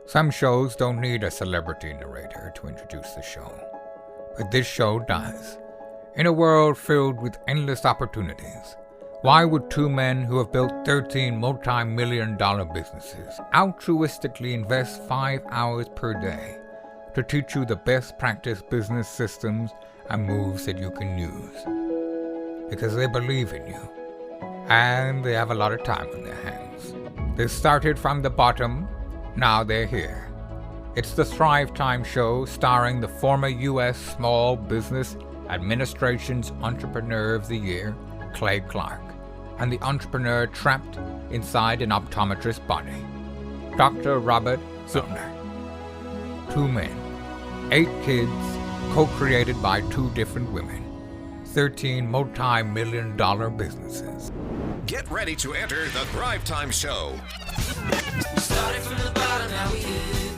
Some shows don't need a celebrity narrator to introduce the show, but this show does. In a world filled with endless opportunities, why would two men who have built 13 multi-million-dollar businesses altruistically invest 5 hours per day to teach you the best practice business systems and moves that you can use? Because they believe in you, and they have a lot of time on their hands. They started from the bottom, now they're here. It's the Thrive Time Show, starring the former U.S. Small Business Administration's Entrepreneur of the Year, Clay Clark, and the entrepreneur trapped inside an optometrist's body, Dr. Robert Zoellner. 2 men, 8 kids, co-created by 2 different women, 13 multi-million-dollar businesses. Get ready to enter the Thrive Time Show. We started from the bottom, now we here.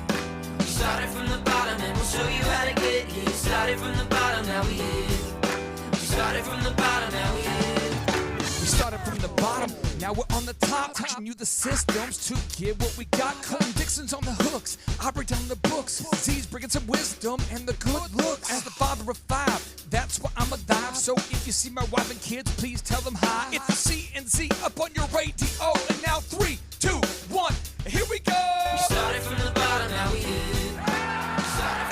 We started from the bottom and we'll show you how to get here. Started from the bottom, now we here. We started from the bottom, now we here. We started from the bottom, now we're on the top. Teaching you the systems to get what we got. Colton Dixon's on the hooks, I break down the books. Z's bringing some wisdom and the good looks. As the father of 5, that's why I'm alive. So if you see my wife and kids, please tell them hi. It's the CNC up on your radio. And now 3, 2, 1, here we go. We started from the bottom, now we here.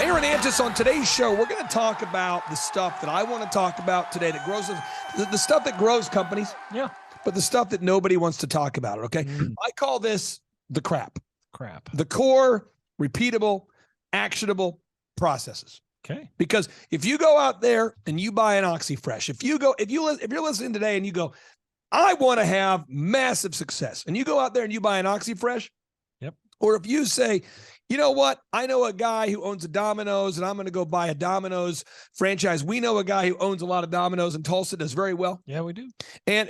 Aaron Antis on today's show, we're going to talk about the stuff that I want to talk about today that grows, the stuff that grows companies. Yeah. But the stuff that nobody wants to talk about, okay? I call this the crap. Crap. The core, repeatable, actionable processes. Okay. Because if you go out there and you buy an OxyFresh, if you're listening today and you go, I want to have massive success, and you go out there and you buy an OxyFresh, Yep. or if you say, you know what, I know a guy who owns a Domino's and I'm going to go buy a Domino's franchise. We know a guy who owns a lot of Domino's in Tulsa, does very well. Yeah, we do.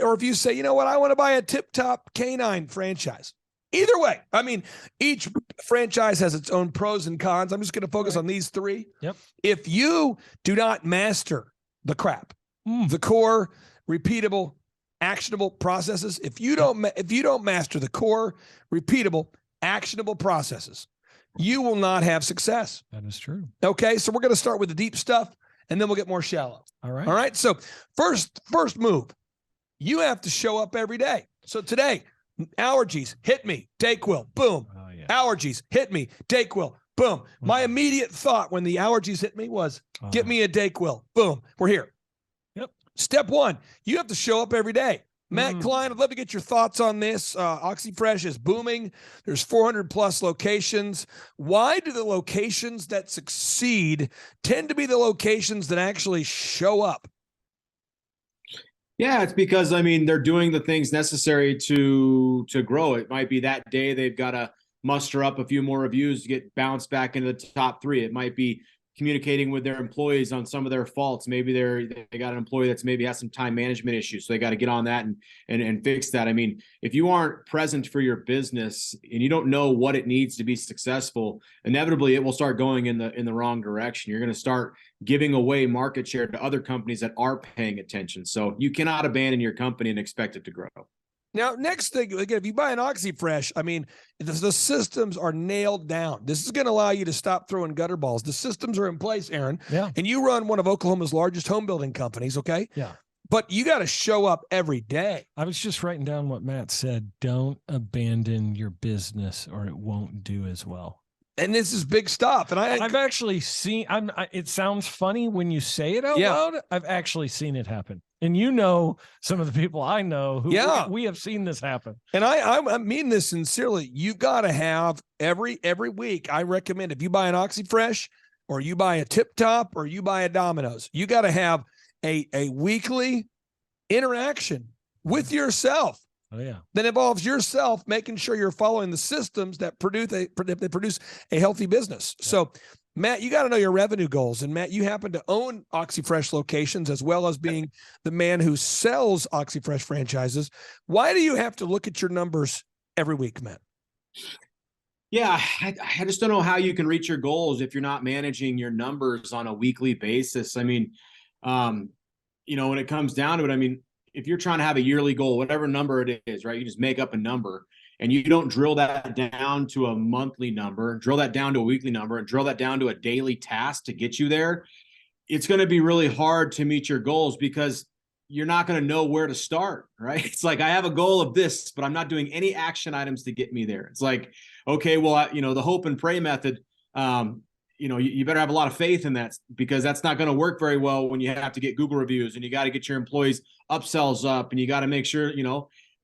Or if you say, you know what, I want to buy a Tip Top Canine franchise. Either way, I mean, each franchise has its own pros and cons. I'm just going to focus on these 3. Yep. If you do not master the crap, the core, repeatable, actionable processes, if you don't master the core, repeatable, actionable processes, you will not have success. That is true. Okay, so we're going to start with the deep stuff, and then we'll get more shallow. All right. All right. So first move, you have to show up every day. So today, allergies hit me, Dayquil, boom. Oh, yeah. Allergies hit me, Dayquil, boom. My immediate thought when the allergies hit me was, get me a Dayquil, boom. We're here. Yep. Step 1, you have to show up every day. Matt Klein, I'd love to get your thoughts on this. OxyFresh is booming. There's 400 plus locations. Why do the locations that succeed tend to be the locations that actually show up? Yeah, it's because, I mean, they're doing the things necessary to grow. It might be that day they've got to muster up a few more reviews to get bounced back into the top 3. It might be communicating with their employees on some of their faults. Maybe they got an employee that's maybe has some time management issues, so they got to get on that and fix that. I mean, if you aren't present for your business and you don't know what it needs to be successful, inevitably it will start going in the wrong direction. You're going to start giving away market share to other companies that are paying attention. So you cannot abandon your company and expect it to grow. Now, next thing, again, if you buy an OxyFresh, I mean, the systems are nailed down. This is going to allow you to stop throwing gutter balls. The systems are in place, Aaron. Yeah. And you run one of Oklahoma's largest home building companies, okay? Yeah. But you got to show up every day. I was just writing down what Matt said. Don't abandon your business or it won't do as well. And this is big stuff. And I've actually seen, it sounds funny when you say it out loud. I've actually seen it happen. And you know, some of the people I know who we have seen this happen. And I mean this sincerely. You got to have every week. I recommend if you buy an OxyFresh or you buy a Tip Top or you buy a Domino's, you got to have a weekly interaction with yourself. Oh, yeah. That involves yourself making sure you're following the systems that produce a healthy business. Yeah. So, Matt, you got to know your revenue goals. And Matt, you happen to own OxyFresh locations as well as being the man who sells OxyFresh franchises. Why do you have to look at your numbers every week, Matt? Yeah, I just don't know how you can reach your goals if you're not managing your numbers on a weekly basis. I mean, when it comes down to it, I mean, if you're trying to have a yearly goal, whatever number it is, right, you just make up a number. and you don't drill that down to a monthly number, drill that down to a weekly number, and drill that down to a daily task to get you there, it's going to be really hard to meet your goals because you're not going to know where to start, right? It's like, I have a goal of this, but I'm not doing any action items to get me there. It's like, okay, well, the hope and pray method, you better have a lot of faith in that, because that's not going to work very well when you have to get Google reviews and you got to get your employees upsells up and you got to make sure,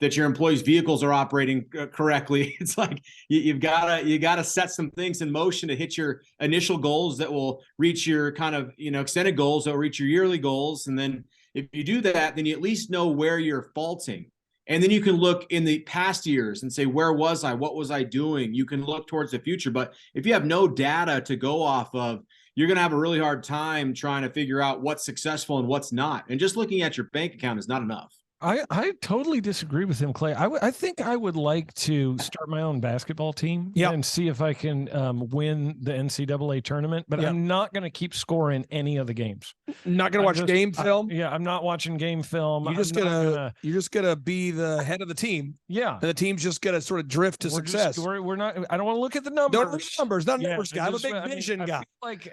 that your employees' vehicles are operating correctly. It's like you gotta set some things in motion to hit your initial goals that will reach your kind of extended goals that will reach your yearly goals. And then if you do that, then you at least know where you're faulting. And then you can look in the past years and say, where was I? What was I doing? You can look towards the future. But if you have no data to go off of, you're going to have a really hard time trying to figure out what's successful and what's not. And just looking at your bank account is not enough. I totally disagree with him, Clay. I think I would like to start my own basketball team and see if I can win the NCAA tournament, but I'm not going to keep scoring any of the games. Not going to watch game film? I'm not watching game film. You're just gonna be the head of the team. Yeah. And the team's just going to sort of drift to success. We're not, I don't want to look at the numbers. Don't look at numbers, not numbers guy. I'm a big vision guy.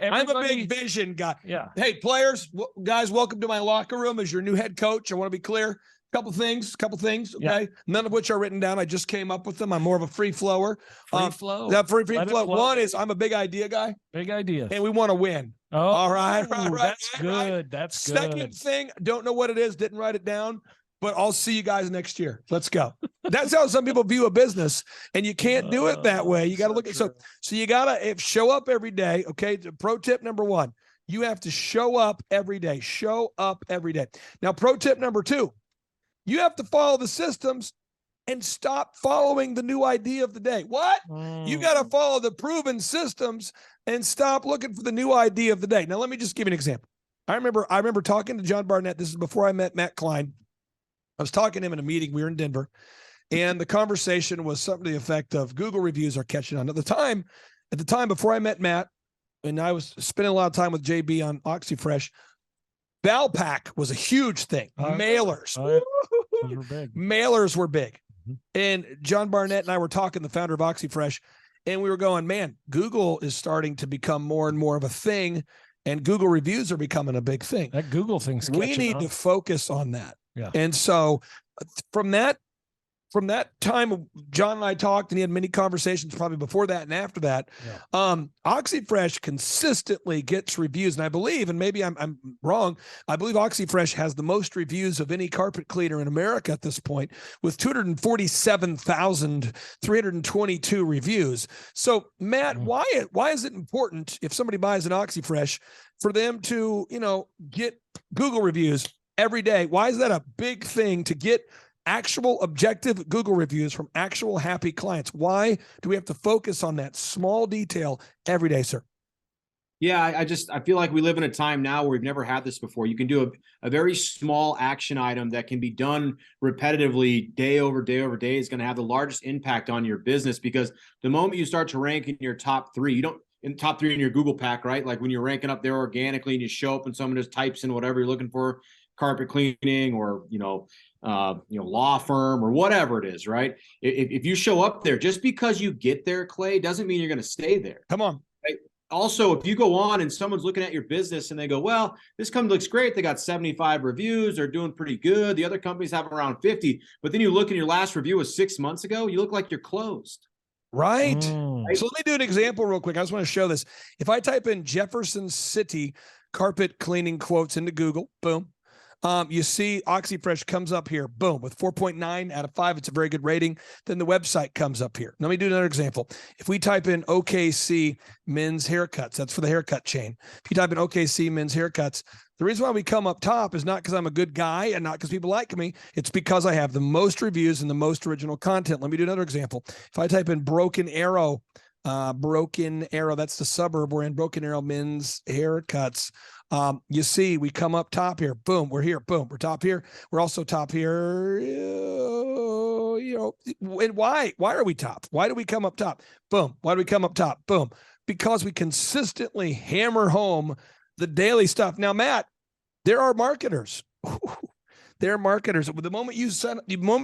I'm a big vision guy. Yeah. Hey, players, guys, welcome to my locker room as your new head coach. I want to be clear. Couple things. Okay. Yeah. None of which are written down. I just came up with them. I'm more of a free flower. Free flow. That free flow. One is I'm a big idea guy. Big idea. And we want to win. Oh, all right. That's good. That's good. Second thing, don't know what it is. Didn't write it down, but I'll see you guys next year. Let's go. That's how some people view a business, and you can't do it that way. You got to look at so you got to show up every day. Okay. Pro tip number 1, you have to show up every day. Show up every day. Now, pro tip number 2. You have to follow the systems and stop following the new idea of the day. What? You got to follow the proven systems and stop looking for the new idea of the day. Now, let me just give you an example. I remember talking to John Barnett. This is before I met Matt Klein. I was talking to him in a meeting. We were in Denver, and the conversation was something to the effect of Google reviews are catching on. At the time before I met Matt, and I was spending a lot of time with JB on OxyFresh, Valpak was a huge thing. Mailers. Those were big. Mailers were big. Mm-hmm. And John Barnett and I were talking, the founder of OxyFresh, and we were going, man, Google is starting to become more and more of a thing, and Google reviews are becoming a big thing. That Google thing's catching We need on. to focus on that. Yeah. And so from that time, John and I talked, and he had many conversations probably before that and after that. Yeah. OxyFresh consistently gets reviews, and I believe, and maybe I'm wrong, I believe OxyFresh has the most reviews of any carpet cleaner in America at this point, with 247,322 reviews. So, Matt, why is it important if somebody buys an OxyFresh for them to get Google reviews every day? Why is that a big thing to get actual objective Google reviews from actual happy clients? Why do we have to focus on that small detail every day, sir? Yeah, I feel like we live in a time now where we've never had this before. You can do a very small action item that can be done repetitively day over day over day is going to have the largest impact on your business, because the moment you start to rank in your top 3, in top 3 in your Google pack, right? Like when you're ranking up there organically and you show up and someone just types in whatever you're looking for, carpet cleaning or, law firm or whatever it is, right? If you show up there, just because you get there, Clay, doesn't mean you're going to stay there. Come on. Right? Also, if you go on and someone's looking at your business and they go, well, this company looks great. They got 75 reviews. They're doing pretty good. The other companies have around 50. But then you look and your last review was 6 months ago. You look like you're closed. Right. So let me do an example real quick. I just want to show this. If I type in Jefferson City carpet cleaning quotes into Google, boom. You see OxyFresh comes up here, boom, with 4.9 out of 5. It's a very good rating. Then the website comes up here. Let me do another example. If we type in OKC men's haircuts, that's for the haircut chain. If you type in OKC men's haircuts, the reason why we come up top is not because I'm a good guy and not because people like me. It's because I have the most reviews and the most original content. Let me do another example. If I type in Broken Arrow, that's the suburb we're in, Broken Arrow men's haircuts. You see, we come up top here. Boom, we're here. Boom, we're top here. We're also top here. And why are we top? Why do we come up top? Boom. Why do we come up top? Boom. Because we consistently hammer home the daily stuff. Now, Matt, there are marketers. There are marketers. The moment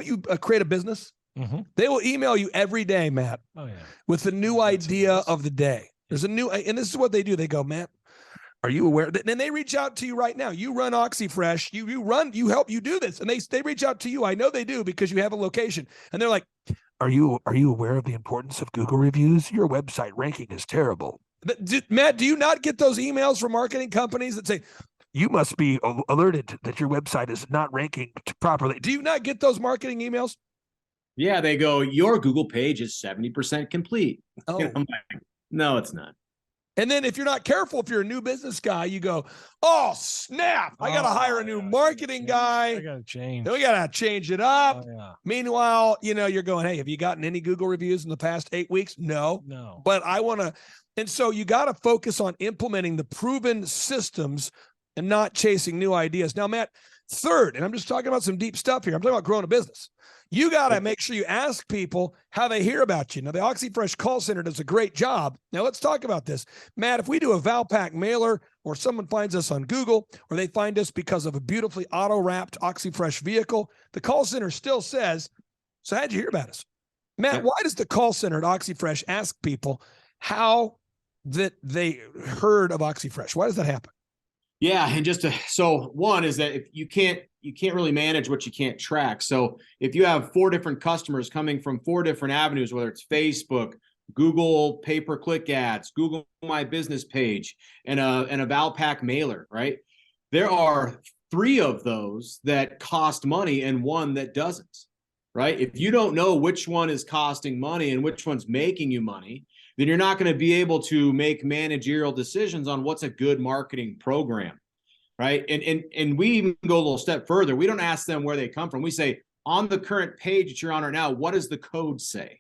you create a business, They will email you every day, Matt, with the new idea of the day. There's a new, and this is what they do. They go, Matt, are you aware? And they reach out to you right now. You run OxyFresh. You help you do this. And they reach out to you. I know they do because you have a location. And they're like, Are you aware of the importance of Google reviews? Your website ranking is terrible. Matt, do you not get those emails from marketing companies that say, you must be alerted that your website is not ranking properly? Do you not get those marketing emails? Yeah, they go, your Google page is 70% complete. Oh, I'm like, no, it's not. And then if you're not careful, if you're a new business guy, you go, oh, snap. I got to hire a new marketing guy. I got to change. Then we got to change it up. Meanwhile, you're going, hey, have you gotten any Google reviews in the past 8 weeks? No. But I want to. And so you got to focus on implementing the proven systems and not chasing new ideas. Now, Matt, third, and I'm just talking about some deep stuff here. I'm talking about growing a business. You got to make sure you ask people how they hear about you. Now, the OxyFresh call center does a great job. Now, let's talk about this. Matt, if we do a Valpak mailer or someone finds us on Google or they find us because of a beautifully auto-wrapped OxyFresh vehicle, the call center still says, so how'd you hear about us? Matt, why does the call center at OxyFresh ask people how that they heard of OxyFresh? Why does that happen? Yeah, and so one is that if you can't really manage what you can't track. So if you have 4 different customers coming from 4 different avenues, whether it's Facebook, Google pay-per-click ads, Google My Business page, and a Valpak mailer, right? There are 3 of those that cost money and 1 that doesn't, right? If you don't know which one is costing money and which one's making you money, then you're not going to be able to make managerial decisions on what's a good marketing program, right? And we even go a little step further. We don't ask them where they come from. We say, on the current page that you're on right now, what does the code say?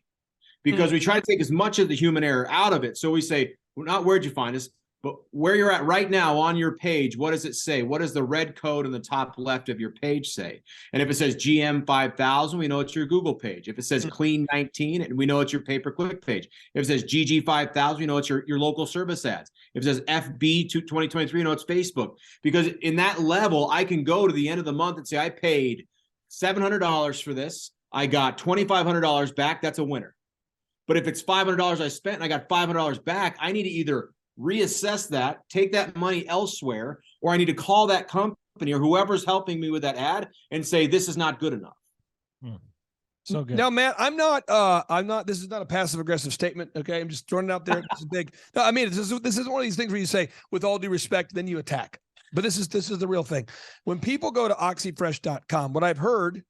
Because we try to take as much of the human error out of it. So we say, well, not where'd you find us, but where you're at right now on your page, what does it say? What does the red code in the top left of your page say? And if it says GM 5000, we know it's your Google page. If it says Clean 19, and we know it's your pay-per-click page. If it says GG 5000, we know it's your local service ads. If it says FB 2023, we know it's Facebook. Because in that level, I can go to the end of the month and say, I paid $700 for this. I got $2,500 back. That's a winner. But if it's $500 I spent and I got $500 back, I need to either reassess that, take that money elsewhere, or I need to call that company or whoever's helping me with that ad and say, this is not good enough. So good. Now, Matt, I'm not, this is not a passive aggressive statement. Okay. I'm just throwing it out there. This is big. No, I mean, this is one of these things where you say, with all due respect, then you attack. But this is the real thing. When people go to oxyfresh.com, what I've heard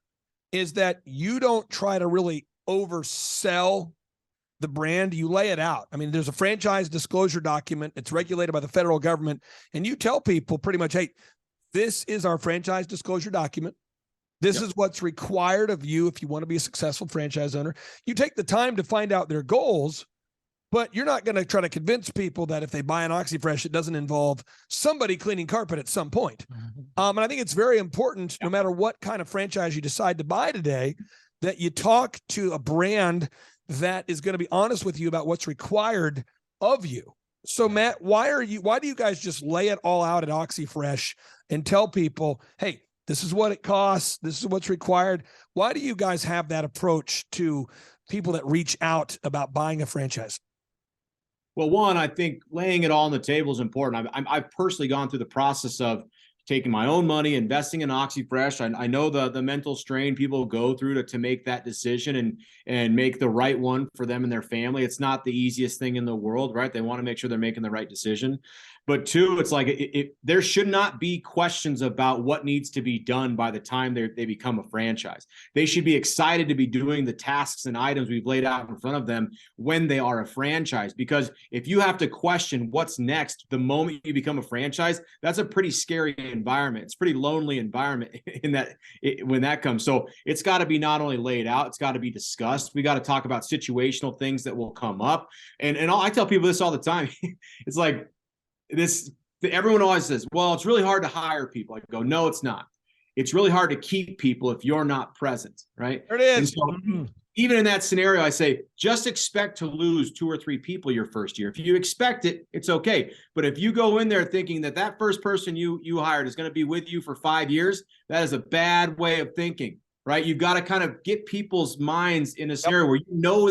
is that you don't try to really oversell the brand. You lay it out. I mean, there's a franchise disclosure document. It's regulated by the federal government. And you tell people pretty much, hey, this is our franchise disclosure document. This is what's required of you if you want to be a successful franchise owner. You take the time to find out their goals, but you're not going to try to convince people that if they buy an OxyFresh, it doesn't involve somebody cleaning carpet at some point. And I think it's very important, no matter what kind of franchise you decide to buy today, that you talk to a brand that is going to be honest with you about what's required of you. So Matt, why do you guys just lay it all out at OxyFresh and tell people, hey, this is what it costs, this is what's required? Why do you guys have that approach to people that reach out about buying a franchise? Well, one, I think laying it all on the table is important. I've personally gone through the process of taking my own money, investing in OxyFresh. I know the mental strain people go through to make that decision and make the right one for them and their family. It's not the easiest thing in the world, right? They want to make sure they're making the right decision. But 2, it's like there should not be questions about what needs to be done by the time they become a franchise. They should be excited to be doing the tasks and items we've laid out in front of them when they are a franchise. Because if you have to question what's next the moment you become a franchise, that's a pretty scary environment. It's a pretty lonely environment when that comes. So it's got to be not only laid out, it's got to be discussed. We got to talk about situational things that will come up. And I tell people this all the time. It's like, everyone always says, well, it's really hard to hire people. I go, no, it's not. It's really hard to keep people if you're not present, right? There it is. And so even in that scenario, I say, just expect to lose 2 or 3 people your first year. If you expect it, it's okay. But if you go in there thinking that first person you hired is going to be with you for 5 years, that is a bad way of thinking, right? You've got to kind of get people's minds in a scenario where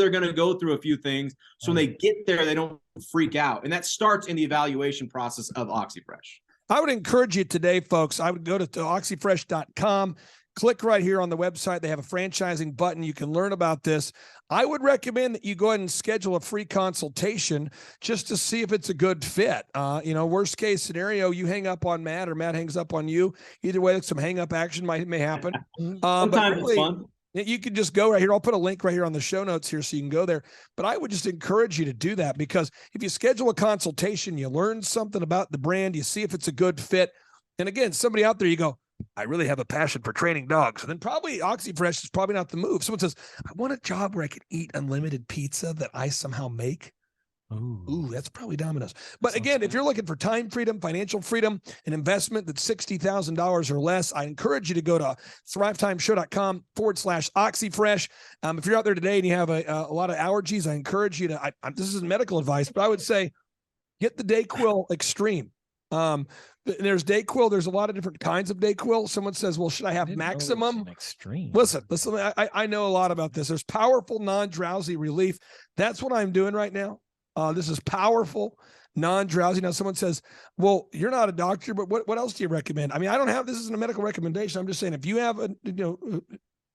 they're going to go through a few things. So when they get there, they don't freak out. And that starts in the evaluation process of OxyFresh. I would encourage you today, folks. I would go to oxyfresh.com. Click right here on the website. They have a franchising button. You can learn about this. I would recommend that you go ahead and schedule a free consultation just to see if it's a good fit. Worst case scenario, you hang up on Matt or Matt hangs up on you. Either way, some hang up action may happen. Sometimes it's fun. You can just go right here. I'll put a link right here on the show notes here so you can go there. But I would just encourage you to do that, because if you schedule a consultation, you learn something about the brand, you see if it's a good fit. And again, somebody out there, you go, I really have a passion for training dogs. And then probably OxyFresh is probably not the move. Someone says, I want a job where I can eat unlimited pizza that I somehow make. Ooh, that's probably Domino's. But again, if you're looking for time freedom, financial freedom, an investment that's $60,000 or less, I encourage you to go to thrivetimeshow.com/OxyFresh. If you're out there today and you have a lot of allergies, I encourage you to, this isn't medical advice, but I would say get the DayQuil Extreme. There's DayQuil. There's a lot of different kinds of DayQuil. Someone says, well, should I have maximum? Extreme. Listen, I know a lot about this. There's powerful non-drowsy relief. That's what I'm doing right now. This is powerful non-drowsy. Now someone says, well, you're not a doctor, but what else do you recommend? I mean, this isn't a medical recommendation. I'm just saying, if you have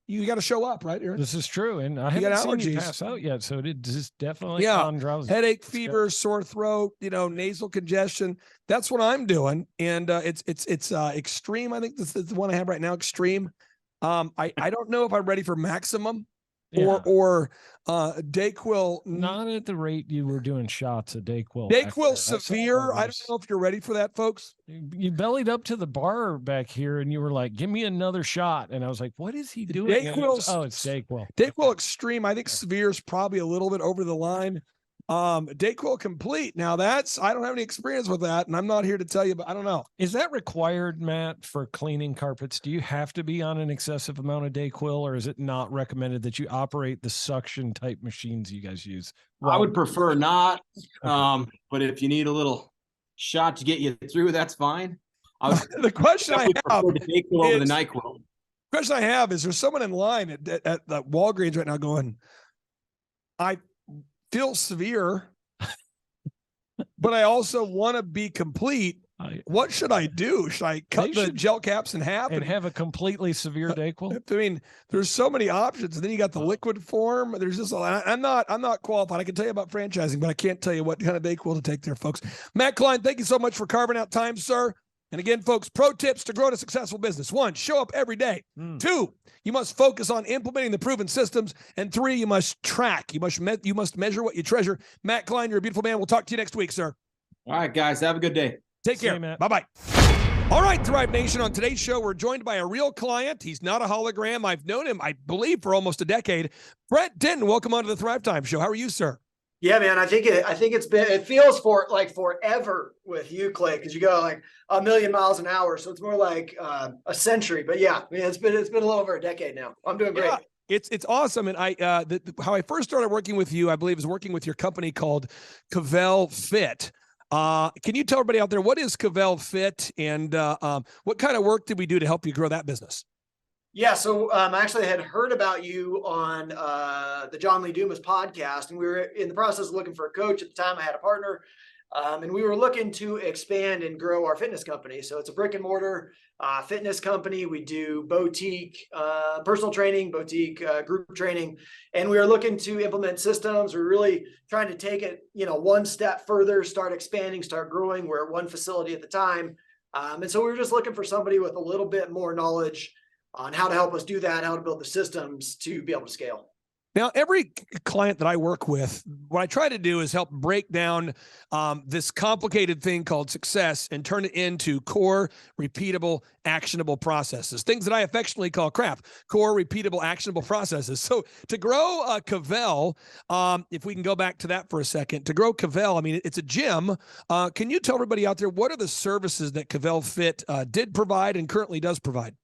you got to show up, right, Aaron? This is true. And I haven't seen you pass out yet. So it is definitely non-drowsy. Headache, fever, sore throat, nasal congestion. That's what I'm doing. And it's Extreme. I think this is the one I have right now, Extreme. I don't know if I'm ready for maximum or DayQuil. Not at the rate you were doing shots of DayQuil. DayQuil Severe. I don't know if you're ready for that, folks. You bellied up to the bar back here and you were like, give me another shot. And I was like, what is he doing? It's DayQuil. DayQuil Extreme. I think Severe is probably a little bit over the line. DayQuil Complete. Now I don't have any experience with that, and I'm not here to tell you, but I don't know. Is that required, Matt, for cleaning carpets? Do you have to be on an excessive amount of DayQuil, or is it not recommended that you operate the suction type machines you guys use? I would prefer not. But if you need a little shot to get you through, that's fine. The question I have over the NyQuil. Question I have is: there's someone in line at Walgreens right now going, I feel severe, but I also want to be complete. What should I do? Should I cut the gel caps in half and have a completely severe DayQuil? I mean, there's so many options. And then you got the liquid form. There's just I'm not qualified. I can tell you about franchising, but I can't tell you what kind of DayQuil to take there, folks. Matt Klein, thank you so much for carving out time, sir. And again, folks, pro tips to grow a successful business. 1, show up every day. 2, you must focus on implementing the proven systems. And 3, you must track. You must measure what you treasure. Matt Klein, you're a beautiful man. We'll talk to you next week, sir. All right, guys. Have a good day. Take care. Bye-bye. All right, Thrive Nation. On today's show, we're joined by a real client. He's not a hologram. I've known him, I believe, for almost a decade. Brett Denton, welcome onto the Thrive Time Show. How are you, sir? Yeah, man. I think it feels forever with you, Clay, because you go like a million miles an hour. So it's more like a century. But yeah, it's been a little over a decade now. I'm doing great. Yeah, it's awesome. And how I first started working with you, I believe, is working with your company called Cavell Fit. Can you tell everybody out there, what is Cavell Fit, and what kind of work did we do to help you grow that business? Yeah, so I actually had heard about you on the John Lee Dumas podcast, and we were in the process of looking for a coach. At the time, I had a partner, and we were looking to expand and grow our fitness company. So it's a brick and mortar fitness company. We do boutique personal training, boutique group training, and we were looking to implement systems. We're really trying to take it, one step further, start expanding, start growing. We're at one facility at the time, and so we were just looking for somebody with a little bit more knowledge on how to help us do that, how to build the systems to be able to scale. Now, every client that I work with, what I try to do is help break down this complicated thing called success and turn it into core, repeatable, actionable processes, things that I affectionately call CRAP, core, repeatable, actionable processes. So to grow Cavell, if we can go back to that for a second, to grow Cavell, I mean, it's a gym. Can you tell everybody out there, what are the services that Cavell Fit did provide and currently does provide?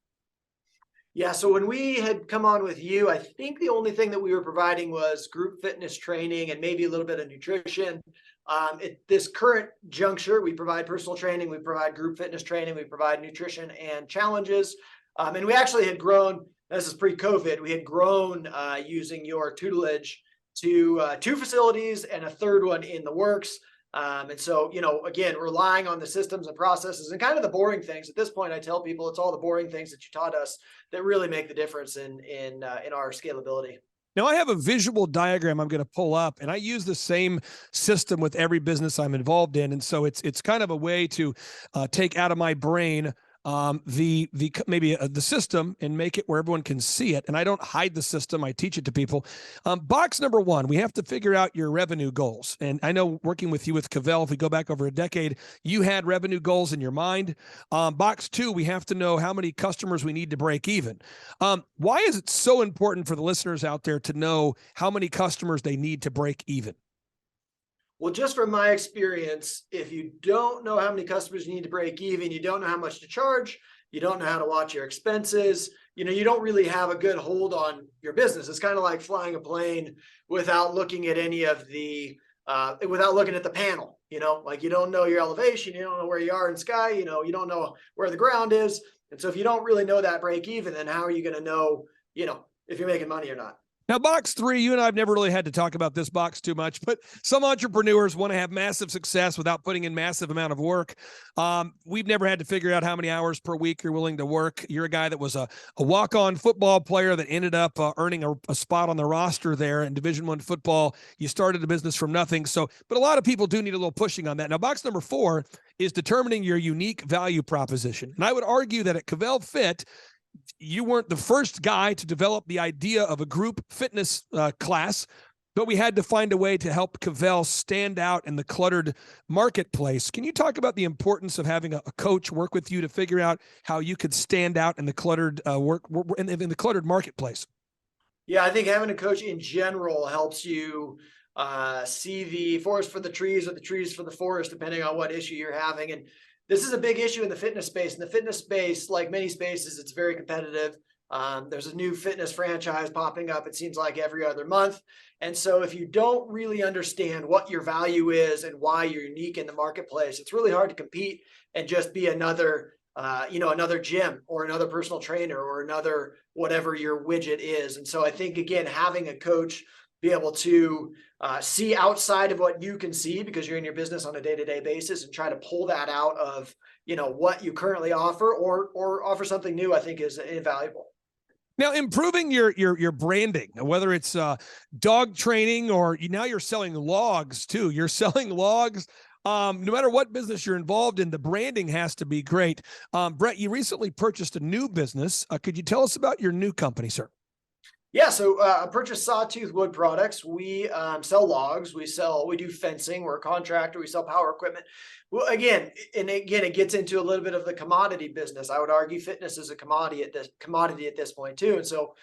Yeah, so when we had come on with you, I think the only thing that we were providing was group fitness training and maybe a little bit of nutrition. At this current juncture, we provide personal training, we provide group fitness training, we provide nutrition and challenges. And we actually had grown this is pre-COVID, we had grown using your tutelage to 2 facilities and a third one in the works. And so, again, relying on the systems and processes and kind of the boring things. At this point, I tell people it's all the boring things that you taught us that really make the difference in our scalability. Now, I have a visual diagram I'm going to pull up, and I use the same system with every business I'm involved in. And so it's kind of a way to take out of my brain the system and make it where everyone can see it. And I don't hide the system. I teach it to people. Box number 1, we have to figure out your revenue goals. And I know working with you with Cavell, if we go back over a decade, you had revenue goals in your mind. Box 2, we have to know how many customers we need to break even. Why is it so important for the listeners out there to know how many customers they need to break even? Well, just from my experience, if you don't know how many customers you need to break even, you don't know how much to charge, you don't know how to watch your expenses, you don't really have a good hold on your business. It's kind of like flying a plane without looking at any of without looking at the panel, like you don't know your elevation, you don't know where you are in sky, you don't know where the ground is. And so if you don't really know that break even, then how are you going to know, if you're making money or not? Now, box 3, you and I have never really had to talk about this box too much, but some entrepreneurs want to have massive success without putting in massive amount of work. We've never had to figure out how many hours per week you're willing to work. You're a guy that was a walk-on football player that ended up earning a spot on the roster there in Division I football. You started a business from nothing. But a lot of people do need a little pushing on that. Now, box number 4 is determining your unique value proposition. And I would argue that at Cavell Fit, you weren't the first guy to develop the idea of a group fitness class, but we had to find a way to help Cavell stand out in the cluttered marketplace. Can you talk about the importance of having a coach work with you to figure out how you could stand out in the cluttered in the cluttered marketplace? Yeah, I think having a coach in general helps you see the forest for the trees or the trees for the forest, depending on what issue you're having. And this is a big issue in the fitness space. In the fitness space, like many spaces, it's very competitive. There's a new fitness franchise popping up, it seems like every other month. And so if you don't really understand what your value is and why you're unique in the marketplace, it's really hard to compete and just be another gym or another personal trainer or another whatever your widget is. And so I think, again, having a coach be able to see outside of what you can see because you're in your business on a day-to-day basis and try to pull that out of, what you currently offer or offer something new, I think is invaluable. Now, improving your branding, whether it's dog training or now you're selling logs too. You're selling logs. No matter what business you're involved in, the branding has to be great. Brett, you recently purchased a new business. Could you tell us about your new company, sir? Yeah, so I purchased Sawtooth Wood Products. We sell logs. We do fencing. We're a contractor. We sell power equipment. Well, again, it gets into a little bit of the commodity business. I would argue fitness is a commodity at this point too. And so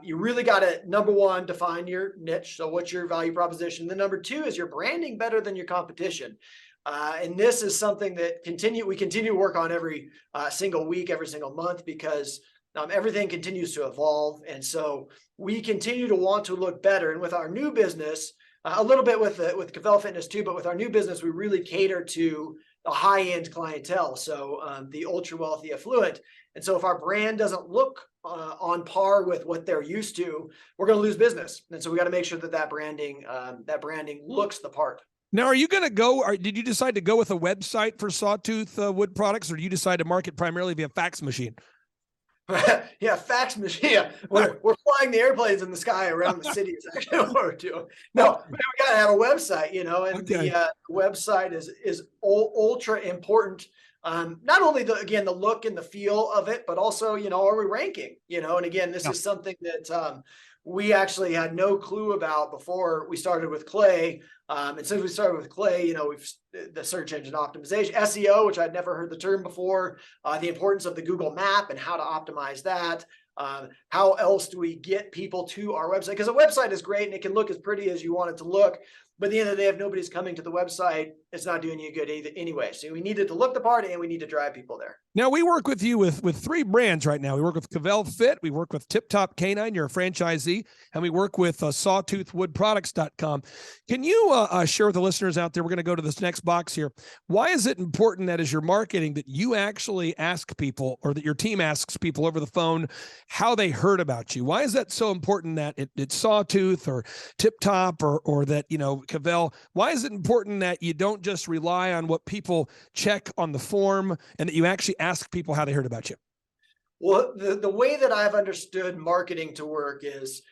you really got to, number 1, define your niche. So what's your value proposition? Then number 2 is your branding better than your competition. And this is something that we continue to work on every single week, every single month, because everything continues to evolve. And so we continue to want to look better. And with our new business, a little bit with Cavell Fitness too, but with our new business, we really cater to the high-end clientele. So the ultra wealthy affluent. And so if our brand doesn't look on par with what they're used to, we're going to lose business. And so we got to make sure that branding looks the part. Now, are you going to go, or did you decide to go with a website for Sawtooth Wood Products, or do you decide to market primarily via fax machine? Yeah, fax machine. Yeah. We're flying the airplanes in the sky around the city is actually what we're doing. No, we got to have a website, and okay. The website is ultra important. Not only the look and the feel of it, but also, are we ranking? And again, this is something that we actually had no clue about before we started with Clay. And since we started with Clay, we've the search engine optimization, SEO, which I'd never heard the term before, the importance of the Google map and how to optimize that. How else do we get people to our website? Because a website is great and it can look as pretty as you want it to look. But at the end of the day, if nobody's coming to the website, it's not doing you good either anyway. So we needed to look the part and we need to drive people there. Now, we work with you with 3 brands right now. We work with Cavell Fit, we work with Tip Top Canine, you're a franchisee, and we work with sawtoothwoodproducts.com. Can you share with the listeners out there, we're going to go to this next box here. Why is it important that as you're marketing that you actually ask people, or that your team asks people over the phone how they heard about you? Why is that so important that it's Sawtooth or Tip Top or that, Cavell? Why is it important that you don't just rely on what people check on the form and that you actually ask people how they heard about you? Well, the way that I've understood marketing to work is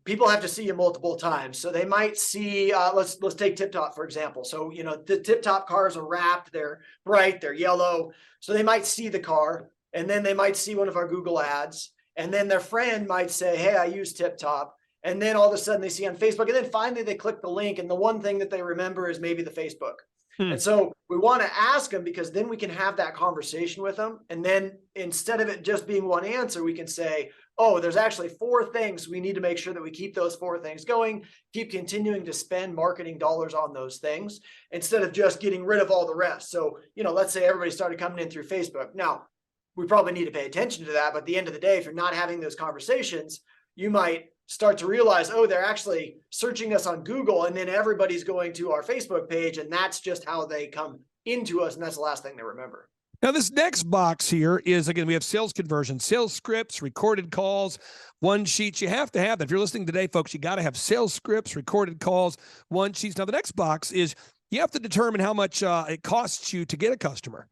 people have to see you multiple times. So they might see, let's take Tip Top, for example. So, the Tip Top cars are wrapped, they're bright, they're yellow. So they might see the car, and then they might see one of our Google ads. And then their friend might say, hey, I use Tip Top. And then all of a sudden they see on Facebook, and then finally they click the link. And the one thing that they remember is maybe the Facebook. And so we want to ask them, because then we can have that conversation with them. And then instead of it just being one answer, we can say, oh, there's actually 4 things. We need to make sure that we keep those 4 things going, keep continuing to spend marketing dollars on those things instead of just getting rid of all the rest. So, let's say everybody started coming in through Facebook. Now, we probably need to pay attention to that. But at the end of the day, if you're not having those conversations, you might start to realize, oh, they're actually searching us on Google, and then everybody's going to our Facebook page, and that's just how they come into us, and that's the last thing they remember. Now, this next box here is, again, we have sales conversion, sales scripts, recorded calls, one sheets. You have to have that. If you're listening today, folks, you got to have sales scripts, recorded calls, one sheets. Now, the next box is you have to determine how much it costs you to get a customer.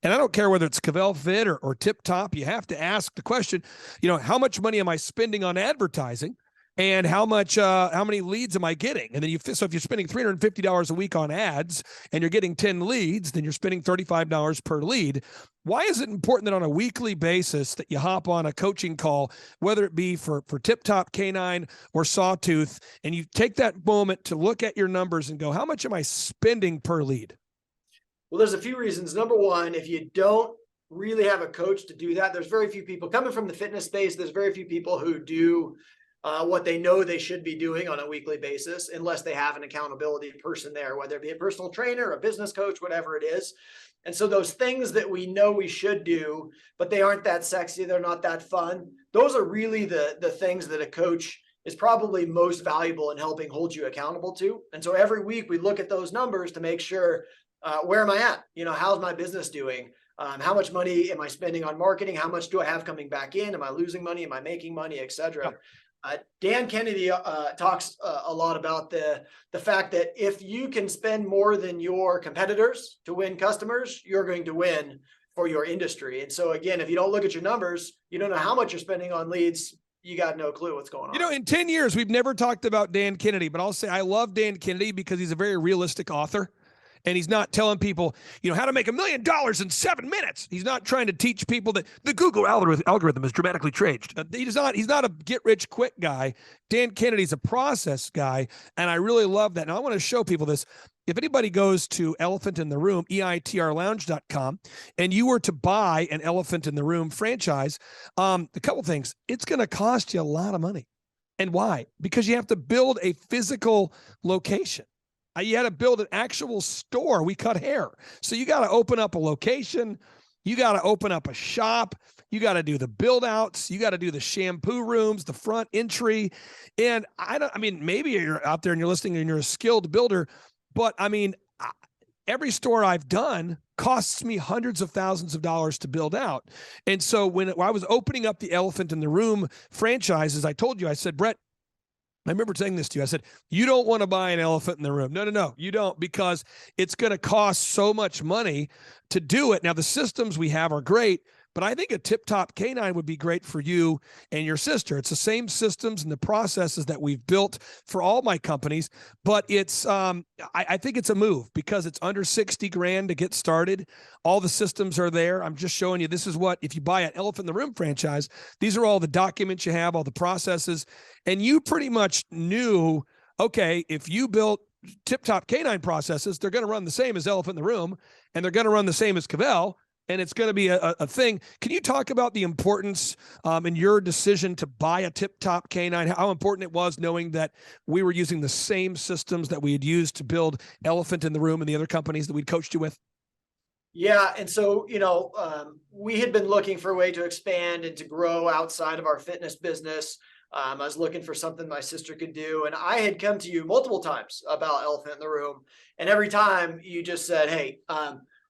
And I don't care whether it's Cavell Fit or Tip Top. You have to ask the question, how much money am I spending on advertising, and how many leads am I getting? And then so if you're spending $350 a week on ads and you're getting 10 leads, then you're spending $35 per lead. Why is it important that on a weekly basis that you hop on a coaching call, whether it be for Tip Top Canine or Sawtooth, and you take that moment to look at your numbers and go, how much am I spending per lead? Well, there's a few reasons. Number one, if you don't really have a coach to do that, there's very few people coming from the fitness space. There's very few people who do what they know they should be doing on a weekly basis, unless they have an accountability person there, whether it be a personal trainer, a business coach, whatever it is. And so those things that we know we should do, but they aren't that sexy, they're not that fun, those are really the things that a coach is probably most valuable in helping hold you accountable to. And so every week we look at those numbers to make sure, where am I at? How's my business doing? How much money am I spending on marketing? How much do I have coming back in? Am I losing money? Am I making money, et cetera? Dan Kennedy talks a lot about the fact that if you can spend more than your competitors to win customers, you're going to win for your industry. And so again, if you don't look at your numbers, you don't know how much you're spending on leads, you got no clue what's going on. In 10 years, we've never talked about Dan Kennedy, but I'll say I love Dan Kennedy because he's a very realistic author. And he's not telling people, how to make $1 million in 7 minutes. He's not trying to teach people that the Google algorithm is dramatically changed. He's not a get-rich-quick guy. Dan Kennedy's a process guy, and I really love that. Now, I want to show people this. If anybody goes to Elephant in the Room, eitrlounge.com, and you were to buy an Elephant in the Room franchise, a couple things. It's going to cost you a lot of money. And why? Because you have to build a physical location. You had to build an actual store. We cut hair. So you got to open up a location. You got to open up a shop. You got to do the build outs. You got to do the shampoo rooms, the front entry. And maybe you're out there and you're listening and you're a skilled builder, but every store I've done costs me hundreds of thousands of dollars to build out. And so when I was opening up the Elephant in the Room franchises, I told you, I said, Brett, I remember saying this to you. I said, you don't want to buy an elephant in the room. No, you don't, because it's going to cost so much money to do it. Now, the systems we have are great, but I think a Tip Top Canine would be great for you and your sister. It's the same systems and the processes that we've built for all my companies, but it's I think it's a move because it's under 60 grand to get started. All the systems are there. I'm just showing you, this is what, if you buy an Elephant in the Room franchise, these are all the documents you have, all the processes, and you pretty much knew, okay, if you built Tip Top Canine processes, they're going to run the same as Elephant in the Room, and they're going to run the same as Cavell. and it's going to be a thing. Can you talk about the importance in your decision to buy a Tip Top Canine, how important it was knowing that we were using the same systems that we had used to build Elephant in the Room and the other companies that we'd coached you with? Yeah. And so, we had been looking for a way to expand and to grow outside of our fitness business. I was looking for something my sister could do. And I had come to you multiple times about Elephant in the Room. And every time you just said, hey,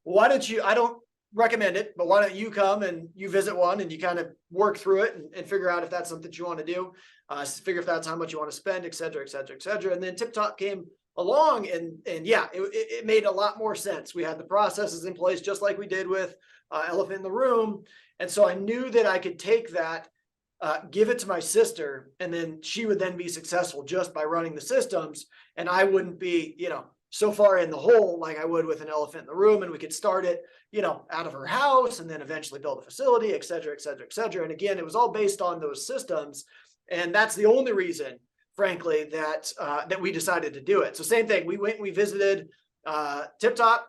why don't you, I don't recommend it, but why don't you come and you visit one and you kind of work through it and figure out if that's something you want to do, figure if that's how much you want to spend, et cetera, et cetera, et cetera. And then Tip Top came along and yeah, it made a lot more sense. We had the processes in place, just like we did with Elephant in the Room. And so I knew that I could take that, give it to my sister, and then she would then be successful just by running the systems. And I wouldn't be, so far in the hole like I would with an Elephant in the Room, and we could start it, out of her house and then eventually build a facility, et cetera, et cetera, et cetera. And again, it was all based on those systems. And that's the only reason, frankly, that we decided to do it. So same thing, we went and we visited Tip Top.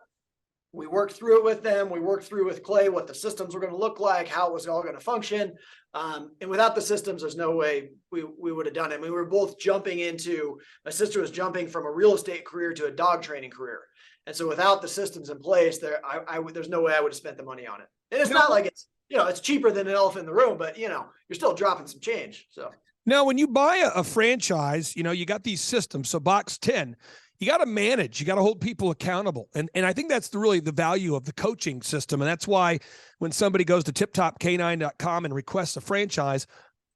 We worked through it with them. We worked through with Clay what the systems were going to look like, how it was all going to function. And without the systems, there's no way we would have done it. We were both my sister was jumping from a real estate career to a dog training career. And so without the systems in place, there's no way I would have spent the money on it. And it's not like it's cheaper than an Elephant in the Room, but you're still dropping some change. So now when you buy a franchise, you got these systems. So box 10, you got to manage, you got to hold people accountable. And I think that's really the value of the coaching system. And that's why when somebody goes to tiptopcanine.com and requests a franchise,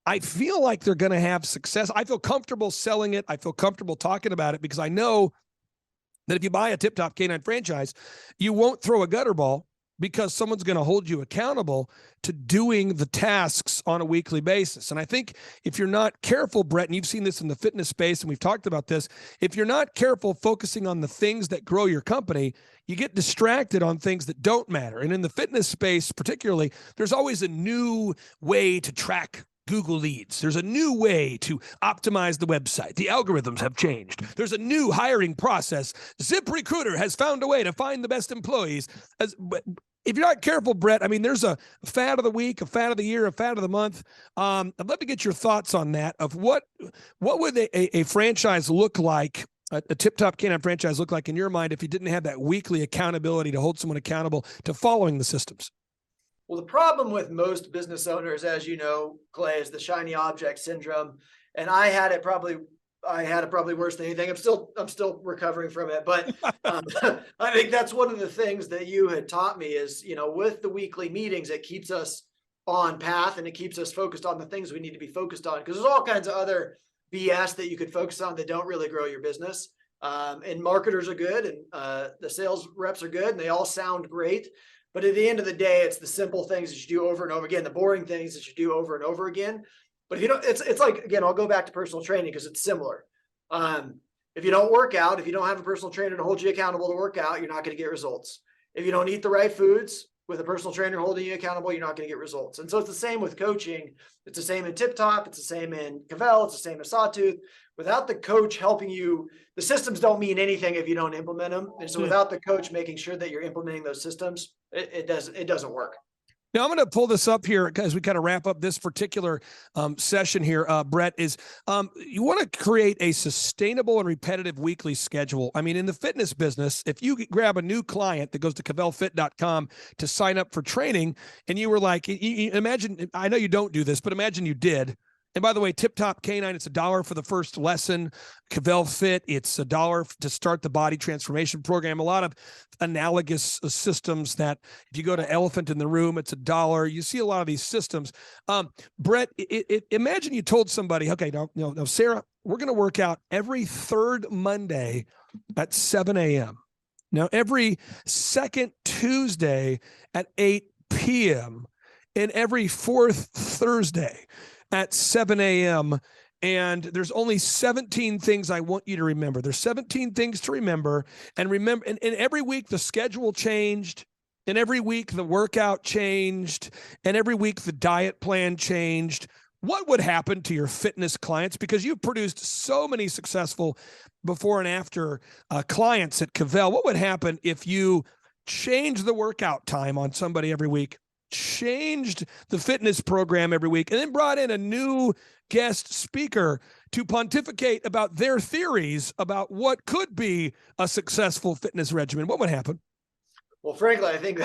I feel like they're going to have success. I feel comfortable selling it. I feel comfortable talking about it because I know that if you buy a Tip Top Canine franchise, you won't throw a gutter ball because someone's going to hold you accountable to doing the tasks on a weekly basis. And I think if you're not careful, Brett, and you've seen this in the fitness space, and we've talked about this, if you're not careful focusing on the things that grow your company, you get distracted on things that don't matter. And in the fitness space, particularly, there's always a new way to track Google leads. There's a new way to optimize the website. The algorithms have changed. There's a new hiring process. ZipRecruiter has found a way to find the best employees. If you're not careful, Brett, there's a fad of the week, a fad of the year, a fad of the month. I'd love to get your thoughts on that, of what would a franchise look like, a Tip Top Canine franchise look like in your mind if you didn't have that weekly accountability to hold someone accountable to following the systems? Well, the problem with most business owners, as you know, Clay, is the shiny object syndrome. And I had it probably worse than anything. I'm still recovering from it. But I think that's one of the things that you had taught me is, with the weekly meetings, it keeps us on path and it keeps us focused on the things we need to be focused on. Because there's all kinds of other BS that you could focus on that don't really grow your business. And marketers are good and the sales reps are good and they all sound great. But at the end of the day, it's the simple things that you do over and over again, the boring things that you do over and over again. But if you don't, it's like, again, I'll go back to personal training because it's similar. If you don't work out, if you don't have a personal trainer to hold you accountable to work out, you're not going to get results. If you don't eat the right foods with a personal trainer holding you accountable, you're not going to get results. And so it's the same with coaching. It's the same in Tip Top. It's the same in Cavell. It's the same in Sawtooth. Without the coach helping you, the systems don't mean anything if you don't implement them. And so without the coach making sure that you're implementing those systems, it doesn't work. Now, I'm going to pull this up here as we kind of wrap up this particular session here, Brett, is you want to create a sustainable and repetitive weekly schedule. In the fitness business, if you grab a new client that goes to cavellfit.com to sign up for training, and you were like, imagine, I know you don't do this, but imagine you did. And by the way, Tip Top Canine, it's $1 for the first lesson. Cavell Fit, it's $1 to start the body transformation program. A lot of analogous systems that if you go to Elephant in the Room, it's $1. You see a lot of these systems. Brett, imagine you told somebody, okay, no, Sarah, we're going to work out every third Monday at 7 a.m. Now, every second Tuesday at 8 p.m. and every fourth Thursday at 7 a.m. And there's only 17 things I want you to remember. There's 17 things to remember. And every week the schedule changed. And every week the workout changed. And every week the diet plan changed. What would happen to your fitness clients? Because you've produced so many successful before and after clients at Cavell. What would happen if you changed the workout time on somebody every week, changed the fitness program every week, and then brought in a new guest speaker to pontificate about their theories about what could be a successful fitness regimen, what would happen? Well, frankly, I think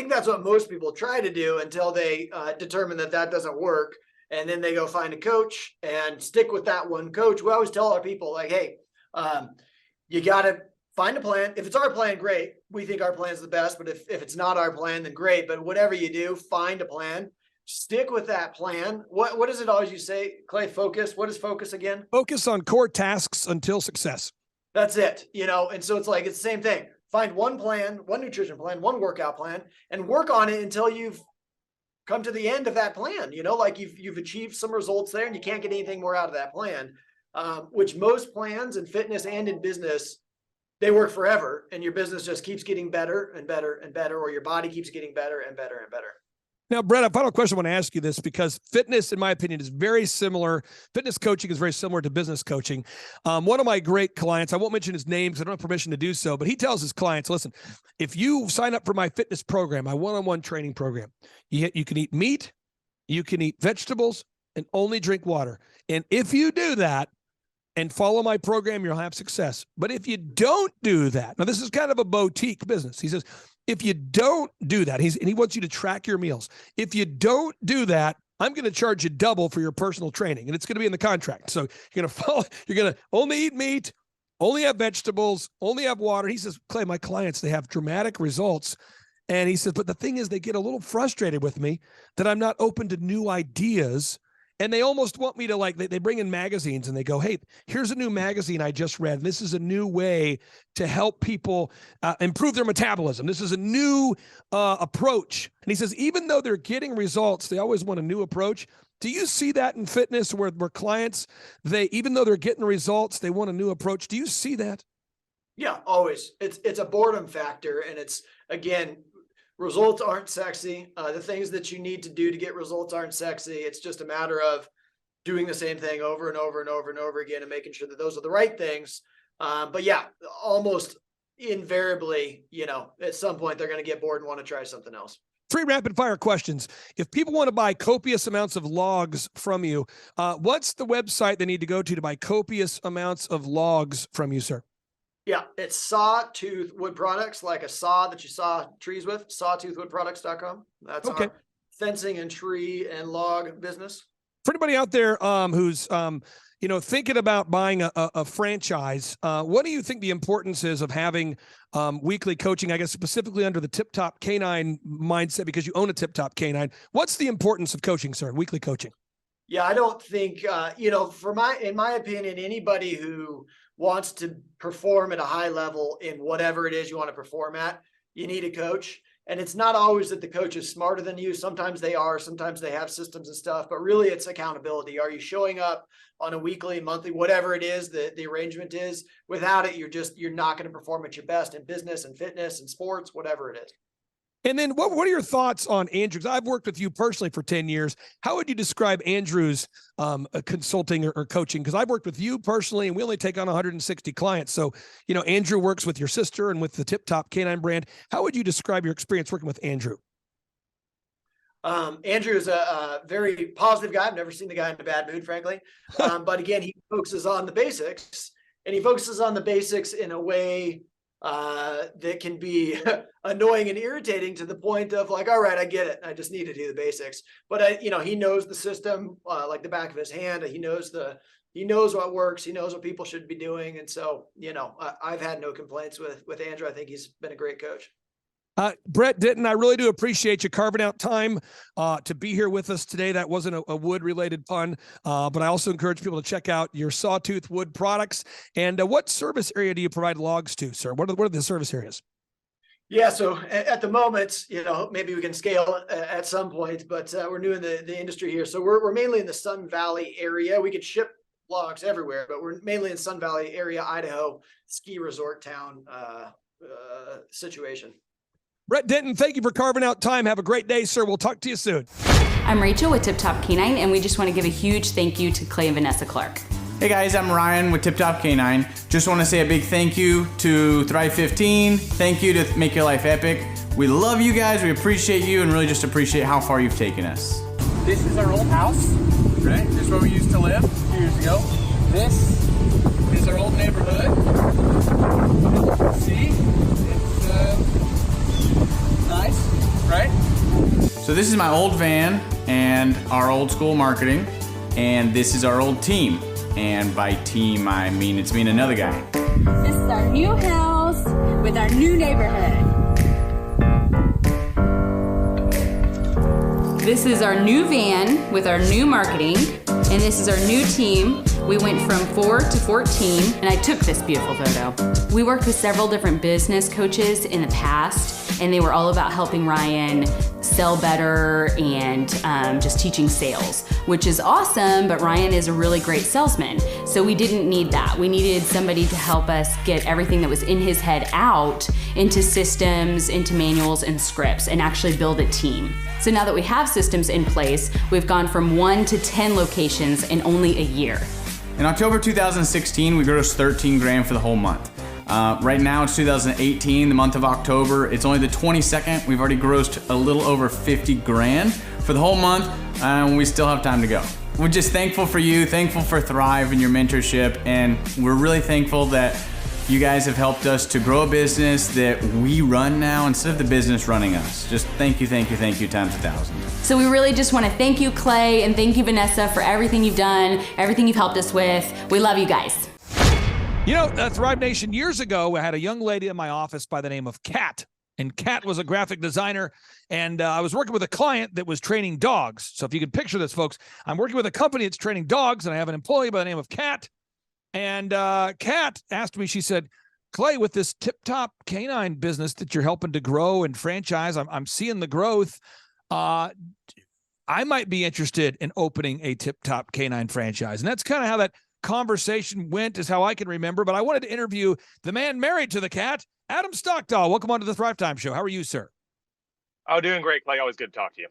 that's what most people try to do until they determine that doesn't work. And then they go find a coach and stick with that one coach. We always tell our people, like, hey, you got to find a plan. If it's our plan, great. We think our plan is the best. But if it's not our plan, then great. But whatever you do, find a plan. Stick with that plan. What is it always you say, Clay? Focus. What is focus again? Focus on core tasks until success. That's it. And so it's the same thing. Find one plan, one nutrition plan, one workout plan, and work on it until you've come to the end of that plan. You've achieved some results there, and you can't get anything more out of that plan. Which most plans in fitness and in business, they work forever, and your business just keeps getting better and better and better, or your body keeps getting better and better and better. Now, Brett, a final question. I want to ask you this because fitness, in my opinion, is very similar. Fitness coaching is very similar to business coaching. One of my great clients, I won't mention his name because I don't have permission to do so, but he tells his clients, listen, if you sign up for my fitness program, my one-on-one training program, you can eat meat, you can eat vegetables, and only drink water. And if you do that and follow my program, you'll have success. But if you don't do that, now this is kind of a boutique business. He says, if you don't do that, and he wants you to track your meals. If you don't do that, I'm going to charge you double for your personal training, and it's going to be in the contract. So you're going to only eat meat, only have vegetables, only have water. He says, Clay, my clients, they have dramatic results. And he says, but the thing is, they get a little frustrated with me that I'm not open to new ideas. And they almost want me to they bring in magazines and they go, hey, here's a new magazine I just read. And this is a new way to help people improve their metabolism. This is a new approach. And he says, even though they're getting results, they always want a new approach. Do you see that in fitness where clients, even though they're getting results, they want a new approach? Do you see that? Yeah, always. It's a boredom factor. And it's, again, results aren't sexy. The things that you need to do to get results aren't sexy. It's just a matter of doing the same thing over and over and over and over again and making sure that those are the right things. But yeah, almost invariably, at some point they're going to get bored and want to try something else. 3 rapid fire questions. If people want to buy copious amounts of logs from you, what's the website they need to go to buy copious amounts of logs from you, sir? Yeah, it's Sawtooth Wood Products, like a saw that you saw trees with, sawtoothwoodproducts.com. That's our fencing and tree and log business. For anybody out there who's thinking about buying a franchise, what do you think the importance is of having weekly coaching, I guess specifically under the Tip Top Canine mindset, because you own a Tip Top Canine? What's the importance of coaching, sir, weekly coaching? Yeah, I don't think, in my opinion, anybody who wants to perform at a high level in whatever it is you want to perform at, you need a coach. And it's not always that the coach is smarter than you. Sometimes they are, sometimes they have systems and stuff, but really it's accountability. Are you showing up on a weekly, monthly, whatever it is that the arrangement is? Without it, you're not going to perform at your best in business and fitness and sports, whatever it is. And then what are your thoughts on Andrew? I've worked with you personally for 10 years. How would you describe Andrew's consulting or coaching? Because I've worked with you personally, and we only take on 160 clients. So, Andrew works with your sister and with the Tip Top Canine brand. How would you describe your experience working with Andrew? Andrew is a very positive guy. I've never seen the guy in a bad mood, frankly. But again, he focuses on the basics, and he focuses on the basics in a way that can be annoying and irritating to the point of all right, I get it. I just need to do the basics. But he knows the system like the back of his hand. He knows what works. He knows what people should be doing. And so, I've had no complaints with Andrew. I think he's been a great coach. Brett Denton, I really do appreciate you carving out time to be here with us today. That wasn't a wood-related pun, but I also encourage people to check out your Sawtooth Wood Products. And what service area do you provide logs to, sir? What are the service areas? Yeah, so at the moment, maybe we can scale at some point, but we're new in the industry here. So we're mainly in the Sun Valley area. We could ship logs everywhere, but we're mainly in Sun Valley area, Idaho, ski resort town situation. Brett Denton, thank you for carving out time. Have a great day, sir. We'll talk to you soon. I'm Rachel with Tip Top Canine, and we just want to give a huge thank you to Clay and Vanessa Clark. Hey guys, I'm Ryan with Tip Top Canine. Just want to say a big thank you to Thrive 15. Thank you to Make Your Life Epic. We love you guys, we appreciate you, and really just appreciate how far you've taken us. This is our old house, right? This is where we used to live a few years ago. This is our old neighborhood. See? It's nice, right? So this is my old van and our old school marketing, and this is our old team. And by team, I mean it's me and another guy. This is our new house with our new neighborhood. This is our new van with our new marketing, and this is our new team. We went from 4 to 14, and I took this beautiful photo. We worked with several different business coaches in the past, and they were all about helping Ryan sell better and just teaching sales, which is awesome, but Ryan is a really great salesman. So we didn't need that. We needed somebody to help us get everything that was in his head out into systems, into manuals and scripts, and actually build a team. So now that we have systems in place, we've gone from 1 to 10 locations in only a year. In October 2016, we grossed 13 grand for the whole month. Right now it's 2018, the month of October. It's only the 22nd. We've already grossed a little over 50 grand for the whole month, and we still have time to go. We're just thankful for you, thankful for Thrive and your mentorship, and we're really thankful that you guys have helped us to grow a business that we run now instead of the business running us. Just thank you times 1,000. So we really just want to thank you, Clay, and thank you, Vanessa, for everything you've done, everything you've helped us with. We love you guys. You know, Thrive Nation, years ago, I had a young lady in my office by the name of Kat. And Kat was a graphic designer, and I was working with a client that was training dogs. So if you can picture this, folks, I'm working with a company that's training dogs, and I have an employee by the name of Kat. And Kat asked me, she said, Clay, with this Tip Top Canine business that you're helping to grow and franchise, I'm seeing the growth. I might be interested in opening a Tip Top Canine franchise. And that's kind of how that conversation went, is how I can remember. But I wanted to interview the man married to the cat, Adam Stockdahl. Welcome on to the Thrive Time Show. How are you, sir? Oh, doing great, Clay. Always good to talk to you.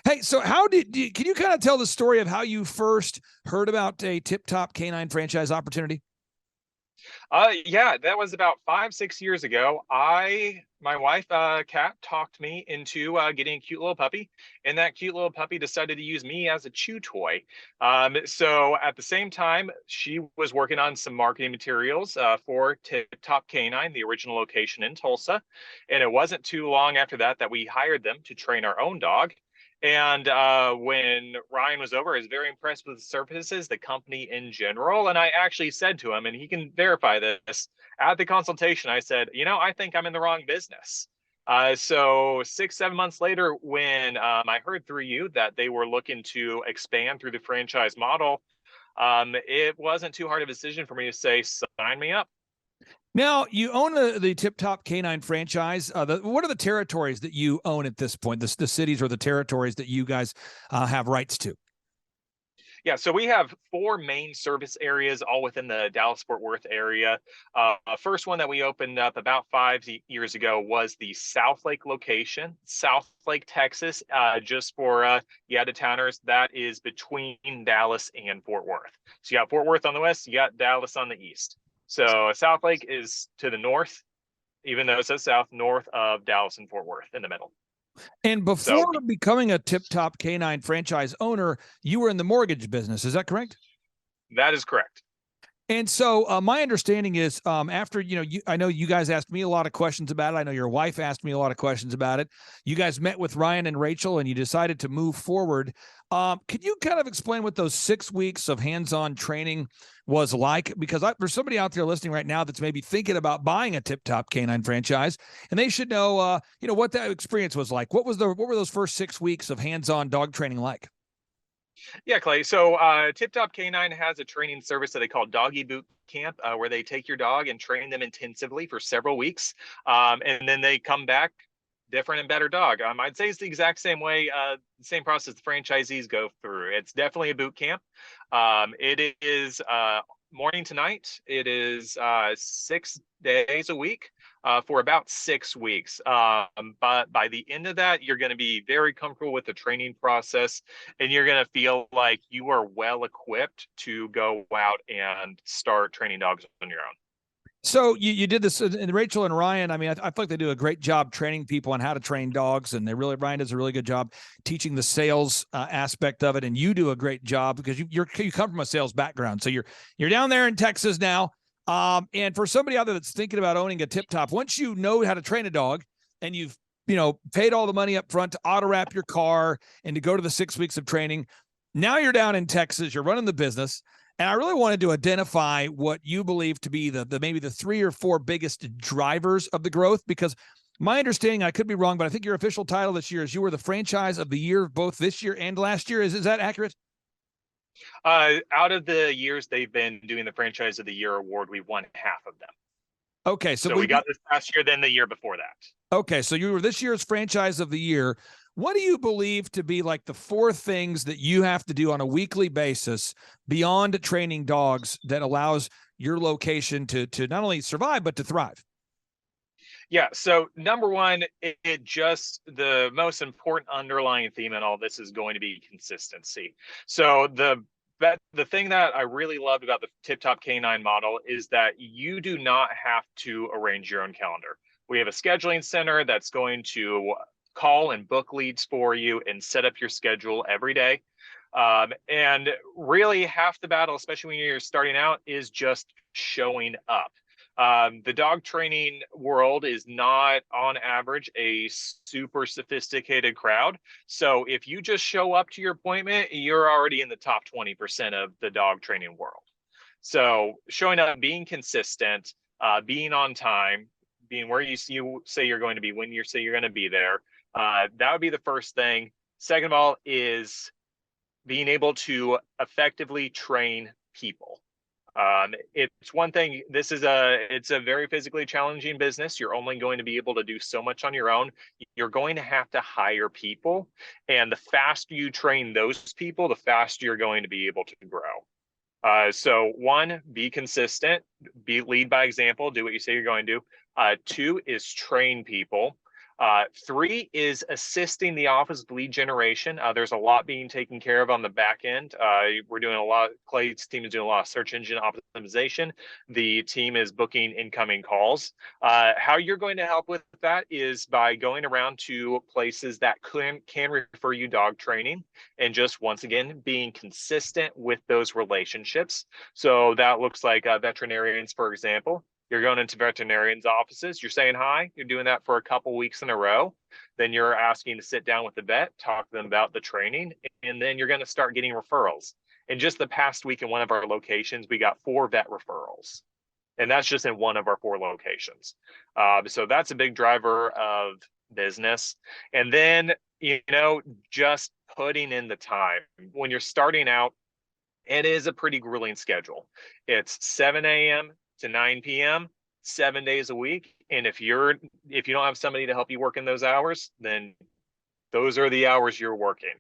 Hey, so can you kind of tell the story of how you first heard about a Tip Top Canine franchise opportunity? Yeah, that was about 5-6 years ago. My wife, Kat, talked me into getting a cute little puppy, and that cute little puppy decided to use me as a chew toy. So at the same time, she was working on some marketing materials for Tip Top Canine, the original location in Tulsa. And it wasn't too long after that we hired them to train our own dog. And when Ryan was over, I was very impressed with the services, the company in general. And I actually said to him, and he can verify this, at the consultation, I said, I think I'm in the wrong business. So 6-7 months later, when I heard through you that they were looking to expand through the franchise model, it wasn't too hard of a decision for me to say, sign me up. Now, you own the Tip Top Canine franchise. What are the territories that you own at this point, the cities or the territories that you guys have rights to? Yeah, so we have 4 main service areas, all within the Dallas-Fort Worth area. First one that we opened up about 5 years ago was the South Lake location, South Lake, Texas, just for you out-of-towners. That is between Dallas and Fort Worth. So you got Fort Worth on the west, you got Dallas on the east. So South Lake is to the north, even though it says south, north of Dallas and Fort Worth in the middle. And before becoming a Tip Top Canine franchise owner, you were in the mortgage business. Is that correct? That is correct. And so my understanding is after, I know you guys asked me a lot of questions about it. I know your wife asked me a lot of questions about it. You guys met with Ryan and Rachel and you decided to move forward. Could you kind of explain what those 6 weeks of hands-on training was like? Because there's somebody out there listening right now that's maybe thinking about buying a Tip Top Canine franchise, and they should know, what that experience was like. What were those first 6 weeks of hands-on dog training like? Yeah, Clay. So Tip Top Canine has a training service that they call Doggy Boot Camp, where they take your dog and train them intensively for several weeks. And then they come back different and better dog. I'd say it's the exact same way, the same process the franchisees go through. It's definitely a boot camp. It is morning to night. It is 6 days a week. for about 6 weeks. But by the end of that, you're going to be very comfortable with the training process, and you're going to feel like you are well equipped to go out and start training dogs on your own. So you did this, and Rachel and Ryan, I mean, I feel like they do a great job training people on how to train dogs, and Ryan does a really good job teaching the sales aspect of it, and you do a great job because you come from a sales background. So you're down there in Texas now, and for somebody out there that's thinking about owning a Tip Top, once you know how to train a dog, and you've paid all the money up front to auto wrap your car and to go to the 6 weeks of training, now you're down in Texas, you're running the business. And I really wanted to identify what you believe to be the maybe the 3 or 4 biggest drivers of the growth, because my understanding, I could be wrong, but I think your official title this year is you were the franchise of the year, both this year and last year. Is that accurate? Out of the years they've been doing the franchise of the year award, we won half of them. Okay. So we got this past year, then the year before that. Okay. So you were this year's franchise of the year. What do you believe to be like the 4 things that you have to do on a weekly basis beyond training dogs that allows your location to not only survive, but to thrive? Yeah. So number one, it just the most important underlying theme in all this is going to be consistency. So the thing that I really loved about the Tip Top K9 model is that you do not have to arrange your own calendar. We have a scheduling center that's going to call and book leads for you and set up your schedule every day. And really half the battle, especially when you're starting out, is just showing up. The dog training world is not on average a super sophisticated crowd. So if you just show up to your appointment, you're already in the top 20% of the dog training world. So showing up, being consistent, being on time, being where you say you're going to be, when you say you're going to be there. That would be the first thing. Second of all is being able to effectively train people. It's one thing, it's a very physically challenging business. You're only going to be able to do so much on your own. You're going to have to hire people. And the faster you train those people, the faster you're going to be able to grow. So 1, be consistent, lead by example, do what you say you're going to do. 2 is train people. 3 is assisting the office with lead generation. There's a lot being taken care of on the back end. We're doing a lot. Clay's team is doing a lot of search engine optimization. The team is booking incoming calls. How you're going to help with that is by going around to places that can refer you dog training, and just once again being consistent with those relationships. So that looks like veterinarians, for example. You're going into veterinarians' offices, you're saying hi, you're doing that for a couple weeks in a row. Then you're asking to sit down with the vet, talk to them about the training, and then you're going to start getting referrals. In just the past week in one of our locations, we got 4 vet referrals. And that's just in one of our 4 locations. So that's a big driver of business. And then, just putting in the time. When you're starting out, it is a pretty grueling schedule. It's 7 a.m. to 9 p.m., 7 days a week. And if you don't have somebody to help you work in those hours, then those are the hours you're working.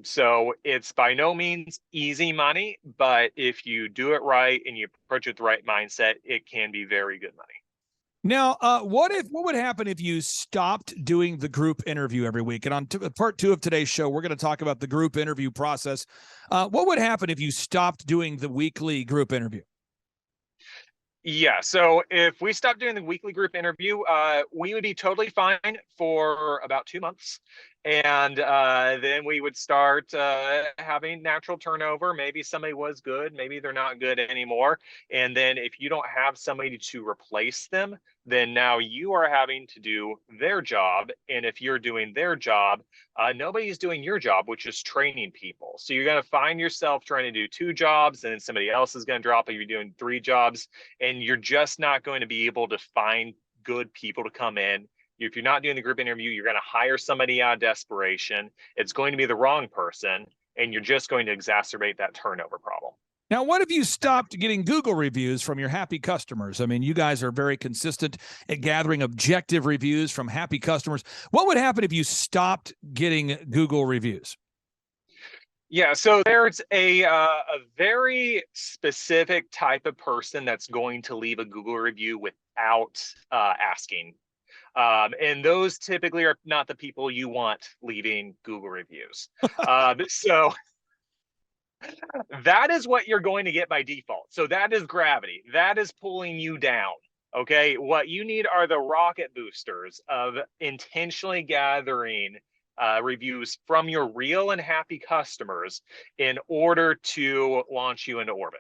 So it's by no means easy money, but if you do it right and you approach it with the right mindset, it can be very good money. Now, what would happen if you stopped doing the group interview every week? And on part 2 of today's show, we're going to talk about the group interview process. What would happen if you stopped doing the weekly group interview? Yeah, so if we stopped doing the weekly group interview, we would be totally fine for about 2 months. And then we would start having natural turnover. Maybe somebody was good, maybe they're not good anymore. And then if you don't have somebody to replace them, then now you are having to do their job. And if you're doing their job, nobody's doing your job, which is training people. So you're going to find yourself trying to do 2 jobs, and then somebody else is going to drop, and you're doing 3 jobs, and you're just not going to be able to find good people to come in. If you're not doing the group interview, you're going to hire somebody out of desperation. It's going to be the wrong person, and you're just going to exacerbate that turnover problem. Now, what if you stopped getting Google reviews from your happy customers? I mean, you guys are very consistent at gathering objective reviews from happy customers. What would happen if you stopped getting Google reviews? Yeah, so there's a very specific type of person that's going to leave a Google review without asking. And those typically are not the people you want leaving Google reviews. So that is what you're going to get by default. So that is gravity. That is pulling you down. Okay. What you need are the rocket boosters of intentionally gathering reviews from your real and happy customers in order to launch you into orbit.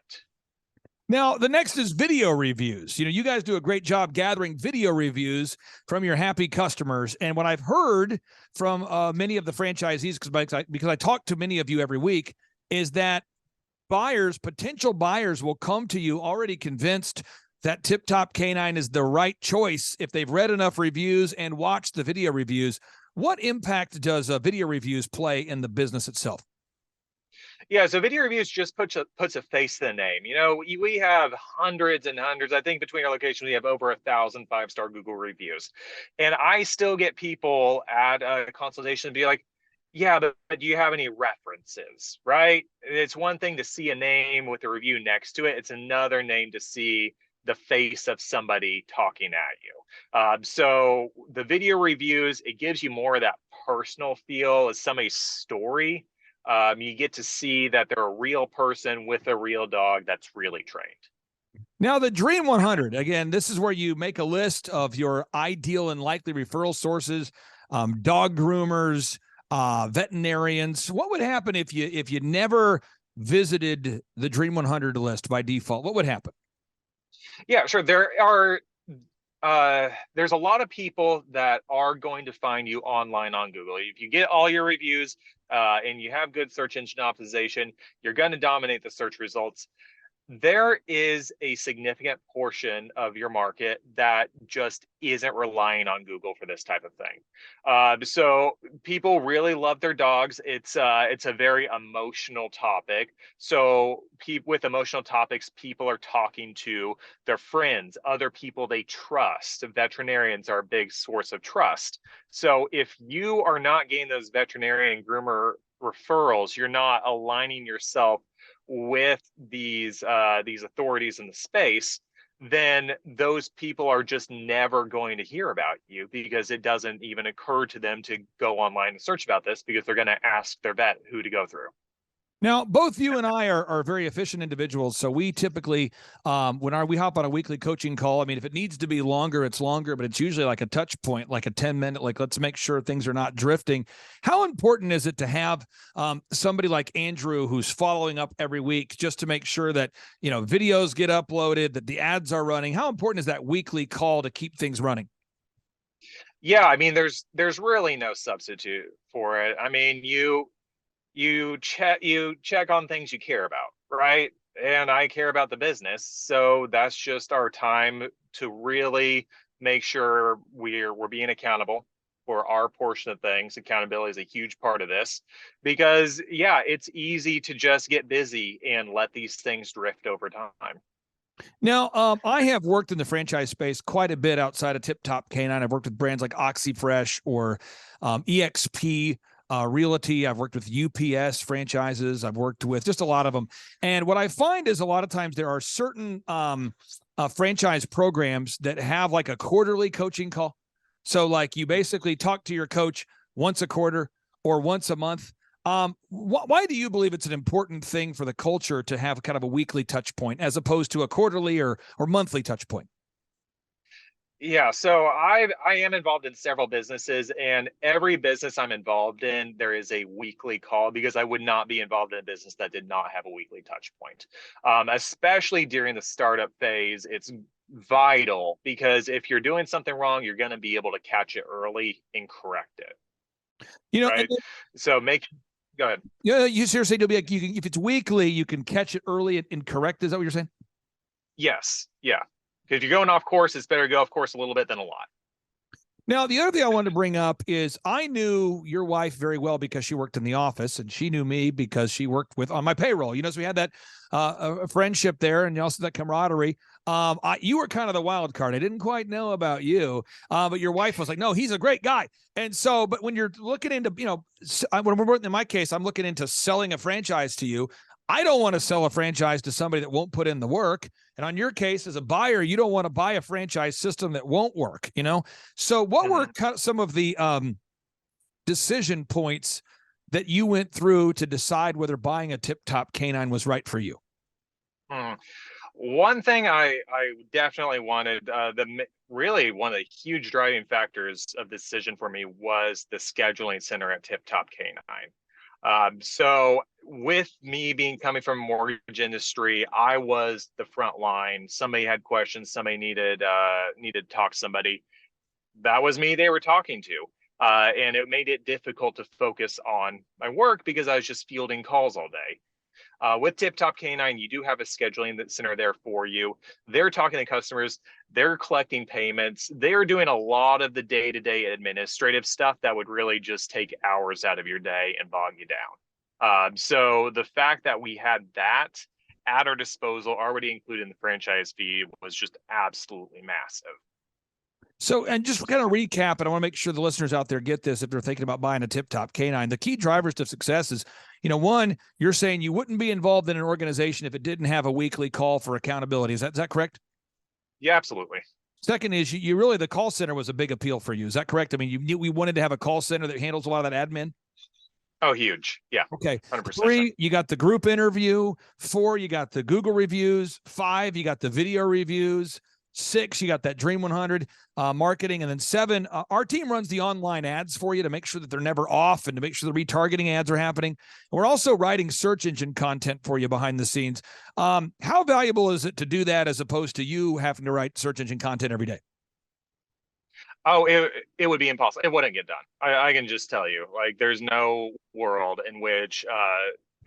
Now, the next is video reviews. You guys do a great job gathering video reviews from your happy customers. And what I've heard from many of the franchisees, because I talk to many of you every week, is that potential buyers will come to you already convinced that Tip Top Canine is the right choice if they've read enough reviews and watched the video reviews. What impact does video reviews play in the business itself? Yeah, so video reviews just puts a face to the name. We have hundreds and hundreds. I think between our locations, we have over 1,000 5-star Google reviews. And I still get people at a consultation and be like, yeah, but do you have any references, right? It's one thing to see a name with a review next to it. It's another name to see the face of somebody talking at you. So the video reviews, it gives you more of that personal feel as somebody's story. You get to see that they're a real person with a real dog that's really trained. Now, the Dream 100, again, this is where you make a list of your ideal and likely referral sources, dog groomers, veterinarians. What would happen if you never visited the Dream 100 list by default? What would happen? Yeah, sure. There's a lot of people that are going to find you online on Google. If you get all your reviews and you have good search engine optimization, you're going to dominate the search results. There is a significant portion of your market that just isn't relying on Google for this type of thing. So people really love their dogs. It's a very emotional topic. So with emotional topics, people are talking to their friends, other people they trust. Veterinarians are a big source of trust. So if you are not getting those veterinarian and groomer referrals, you're not aligning yourself with these authorities in the space, then those people are just never going to hear about you because it doesn't even occur to them to go online and search about this because they're going to ask their vet who to go through. Now, both you and I are very efficient individuals. So we typically, when we hop on a weekly coaching call, I mean, if it needs to be longer, it's longer, but it's usually like a touch point, like a 10-minute, like let's make sure things are not drifting. How important is it to have somebody like Andrew who's following up every week just to make sure that, videos get uploaded, that the ads are running? How important is that weekly call to keep things running? Yeah, I mean, there's really no substitute for it. I mean, you check on things you care about, right? And I care about the business, so that's just our time to really make sure we're being accountable for our portion of things. Accountability is a huge part of this because it's easy to just get busy and let these things drift over time. Now, I have worked in the franchise space quite a bit outside of Tip Top Canine. I've worked with brands like OxyFresh or EXP Realty. I've worked with UPS franchises. I've worked with just a lot of them. And what I find is a lot of times there are certain franchise programs that have like a quarterly coaching call. So like you basically talk to your coach once a quarter or once a month. Why do you believe it's an important thing for the culture to have kind of a weekly touch point as opposed to a quarterly or monthly touch point? Yeah, so I am involved in several businesses, and every business I'm involved in, there is a weekly call because I would not be involved in a business that did not have a weekly touch point. Especially during the startup phase, it's vital because if you're doing something wrong, you're going to be able to catch it early and correct it. Right? So go ahead. Yeah, you seriously do be like if it's weekly, you can catch it early and correct. Is that what you're saying? Yes. Yeah. If you're going off course, it's better to go off course a little bit than a lot. Now, the other thing I wanted to bring up is I knew your wife very well because she worked in the office, and she knew me because she worked on my payroll. So we had that a friendship there, and also that camaraderie. You were kind of the wild card. I didn't quite know about you, but your wife was like, no, he's a great guy. And so, but when you're looking into, when we're in my case, I'm looking into selling a franchise to you. I don't want to sell a franchise to somebody that won't put in the work. And on your case, as a buyer, you don't want to buy a franchise system that won't work, So what were some of the decision points that you went through to decide whether buying a Tip Top Canine was right for you? One thing I definitely wanted, really one of the huge driving factors of the decision for me was the scheduling center at Tip Top Canine. So with me coming from mortgage industry, I was the front line. Somebody had questions, somebody needed to talk to somebody. That was me they were talking to. And it made it difficult to focus on my work because I was just fielding calls all day. With Tip Top Canine, you do have a scheduling center there for you. They're talking to customers, they're collecting payments, they're doing a lot of the day-to-day administrative stuff that would really just take hours out of your day and bog you down. So the fact that we had that at our disposal, already included in the franchise fee, was just absolutely massive. So, and just kind of recap, and I want to make sure the listeners out there get this if they're thinking about buying a Tip Top Canine. The key drivers to success is, one, you're saying you wouldn't be involved in an organization if it didn't have a weekly call for accountability. Is that correct? Yeah, absolutely. Second is you really, the call center was a big appeal for you. Is that correct? I mean, you knew we wanted to have a call center that handles a lot of that admin. Oh, huge. Yeah. Okay. 100%. 3, you got the group interview. 4, you got the Google reviews. 5, you got the video reviews. 6, you got that Dream 100 marketing. And then 7, our team runs the online ads for you to make sure that they're never off and to make sure the retargeting ads are happening. And we're also writing search engine content for you behind the scenes. How valuable is it to do that as opposed to you having to write search engine content every day? Oh, it would be impossible. It wouldn't get done. I can just tell you, there's no world in which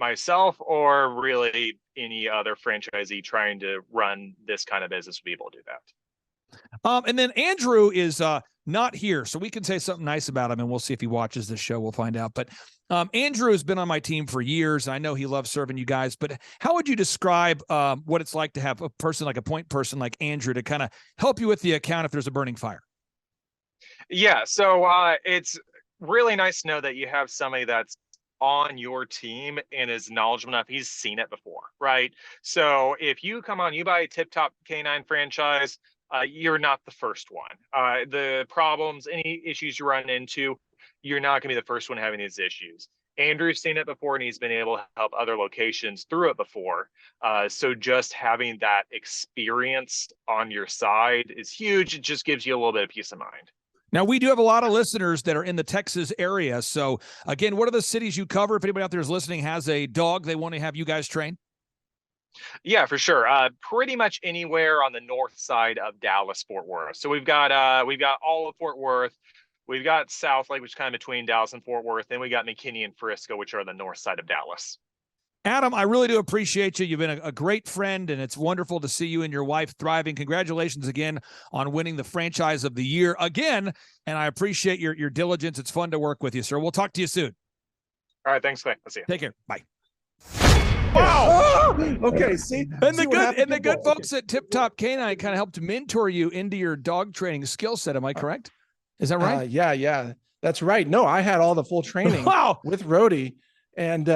myself or really any other franchisee trying to run this kind of business would be able to do that. And then Andrew is not here, so we can say something nice about him, and we'll see if he watches this show. We'll find out. But Andrew has been on my team for years. I know he loves serving you guys, but how would you describe what it's like to have a person like a point person like Andrew to kind of help you with the account if there's a burning fire? Yeah, so it's really nice to know that you have somebody that's on your team and is knowledgeable enough. He's seen it before, right? So if you come on, you buy a Tip Top Canine franchise, you're not the first one. The problems, any issues you run into, you're not going to be the first one having these issues. Andrew's seen it before, and he's been able to help other locations through it before. So just having that experience on your side is huge. It just gives you a little bit of peace of mind. Now, we do have a lot of listeners that are in the Texas area. So, again, what are the cities you cover? If anybody out there is listening has a dog they want to have you guys train? Yeah, for sure. Pretty much anywhere on the north side of Dallas-Fort Worth. So we've got all of Fort Worth. We've got South Lake, which is kind of between Dallas and Fort Worth. Then we got McKinney and Frisco, which are on the north side of Dallas. Adam, I really do appreciate you. You've been a great friend, and it's wonderful to see you and your wife thriving. Congratulations again on winning the franchise of the year again, and I appreciate your diligence. It's fun to work with you, sir. We'll talk to you soon. All right, thanks, Clay. I'll see you. Take care. Bye. Wow. Okay, see? And the good folks at Tip Top Canine kind of helped mentor you into your dog training skill set. Am I correct? Is that right? Yeah. That's right. No, I had all the full training with Rhodey, and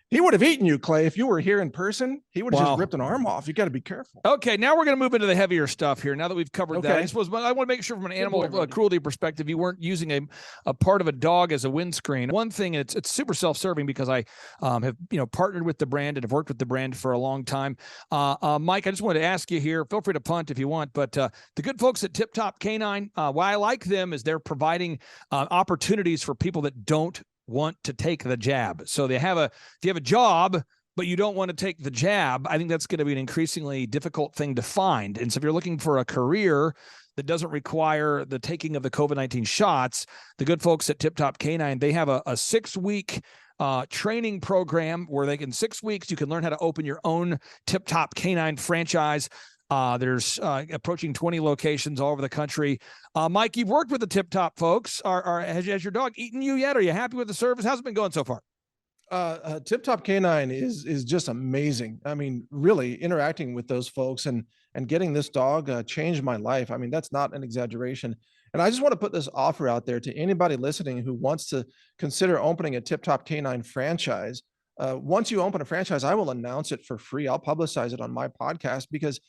he would have eaten you, Clay. If you were here in person, he would have just ripped an arm off. You got to be careful. Okay, now we're going to move into the heavier stuff here. Now that we've covered that, I suppose I want to make sure from an animal cruelty perspective, you weren't using a part of a dog as a windscreen. One thing, it's super self-serving because I have partnered with the brand and have worked with the brand for a long time. Mike, I just wanted to ask you here. Feel free to punt if you want, but the good folks at Tip Top Canine, why I like them is they're providing opportunities for people that don't want to take the jab. So if you have a job, but you don't want to take the jab, I think that's going to be an increasingly difficult thing to find. And so if you're looking for a career that doesn't require the taking of the COVID-19 shots, the good folks at Tip Top Canine, they have a 6-week training program where in 6 weeks, you can learn how to open your own Tip Top Canine franchise. There's approaching 20 locations all over the country. Mike, you've worked with the Tip Top folks. Has your dog eaten you yet? Are you happy with the service? How's it been going so far? Tip Top Canine is just amazing. I mean, really interacting with those folks and getting this dog changed my life. I mean, that's not an exaggeration. And I just want to put this offer out there to anybody listening who wants to consider opening a Tip Top Canine franchise. Once you open a franchise, I will announce it for free. I'll publicize it on my podcast, because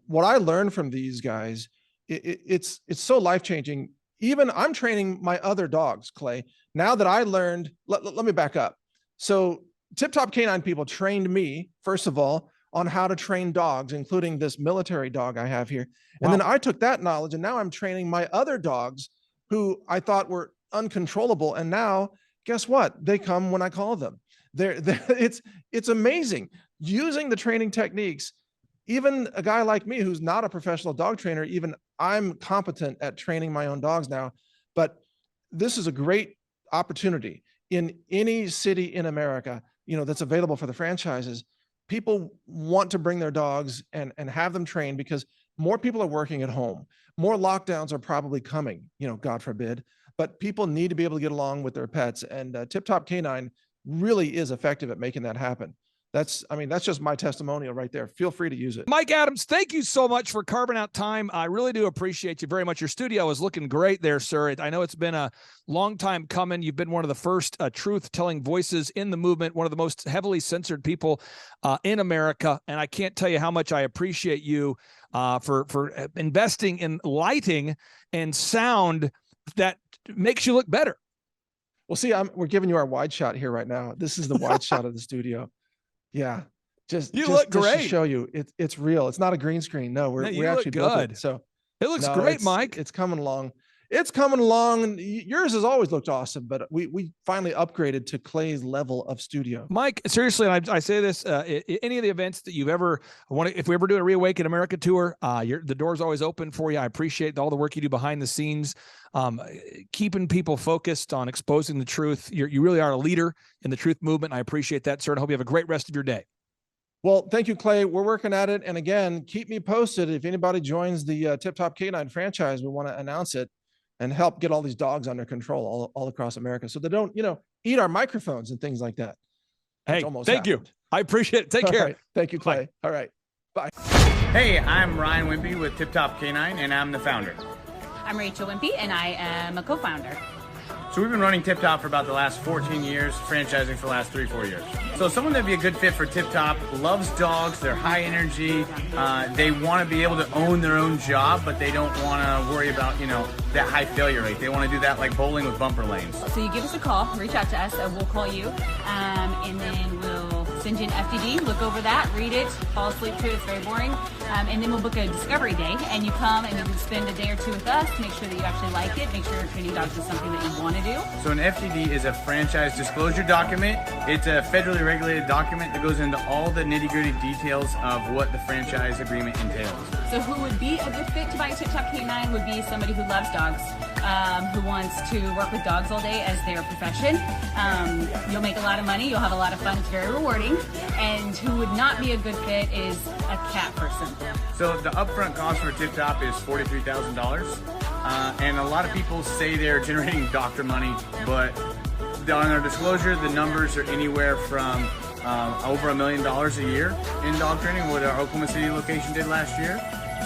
what I learned from these guys, it's so life-changing. Even I'm training my other dogs, Clay. Now that I learned, let me back up. So Tip Top Canine people trained me, first of all, on how to train dogs, including this military dog I have here. And then I took that knowledge and now I'm training my other dogs who I thought were uncontrollable. And now guess what? They come when I call them. It's amazing using the training techniques. Even a guy like me, who's not a professional dog trainer, even I'm competent at training my own dogs now. But this is a great opportunity in any city in America, that's available for the franchises. People want to bring their dogs and have them trained, because more people are working at home. More lockdowns are probably coming, God forbid, but people need to be able to get along with their pets. And Tip Top Canine really is effective at making that happen. That's just my testimonial right there. Feel free to use it. Mike Adams, thank you so much for carving out time. I really do appreciate you very much. Your studio is looking great there, sir. I know it's been a long time coming. You've been one of the first truth-telling voices in the movement, one of the most heavily censored people in America. And I can't tell you how much I appreciate you for investing in lighting and sound that makes you look better. Well, see, we're giving you our wide shot here right now. This is the wide shot of the studio. Yeah, just look great. To show you, it's real. It's not a green screen. No, we're actually good. So it looks great, Mike. It's coming along. It's coming along. And yours has always looked awesome, but we finally upgraded to Clay's level of studio. Mike, seriously, and I say this: any of the events that you've ever if we ever do a Reawaken America tour, the door's always open for you. I appreciate all the work you do behind the scenes, keeping people focused on exposing the truth. You really are a leader in the truth movement. I appreciate that, sir. And I hope you have a great rest of your day. Well, thank you, Clay. We're working at it. And again, keep me posted. If anybody joins the Tip Top Canine franchise, we want to announce it and help get all these dogs under control all across America, so they don't, eat our microphones and things like that. Hey, thank you. I appreciate it. Take care. Right. Thank you, Clay. Bye. All right. Bye. Hey, I'm Ryan Wimpy with Tip Top Canine, and I'm the founder. I'm Rachel Wimpy, and I am a co-founder. So we've been running Tip Top for about the last 14 years, franchising for the last 3-4 years. So someone that'd be a good fit for Tip Top loves dogs, they're high energy, they want to be able to own their own job, but they don't want to worry about, that high failure rate. They want to do that like bowling with bumper lanes. So you give us a call, reach out to us, we'll call you, and then we'll send you an FDD, look over that, read it, fall asleep to it, it's very boring, and then we'll book a discovery day, and you come and you can spend a day or two with us, make sure that you actually like it, make sure training dogs is something that you want to do. So an FDD is a franchise disclosure document. It's a federally regulated document that goes into all the nitty-gritty details of what the franchise agreement entails. So who would be a good fit to buy a Tip Top Canine would be somebody who loves dogs, who wants to work with dogs all day as their profession. You'll make a lot of money, you'll have a lot of fun, it's very rewarding. And who would not be a good fit is a cat person. So the upfront cost for Tip Top is $43,000. And a lot of people say they're generating doctor money, but on our disclosure, the numbers are anywhere from over $1 million a year in dog training, what our Oklahoma City location did last year,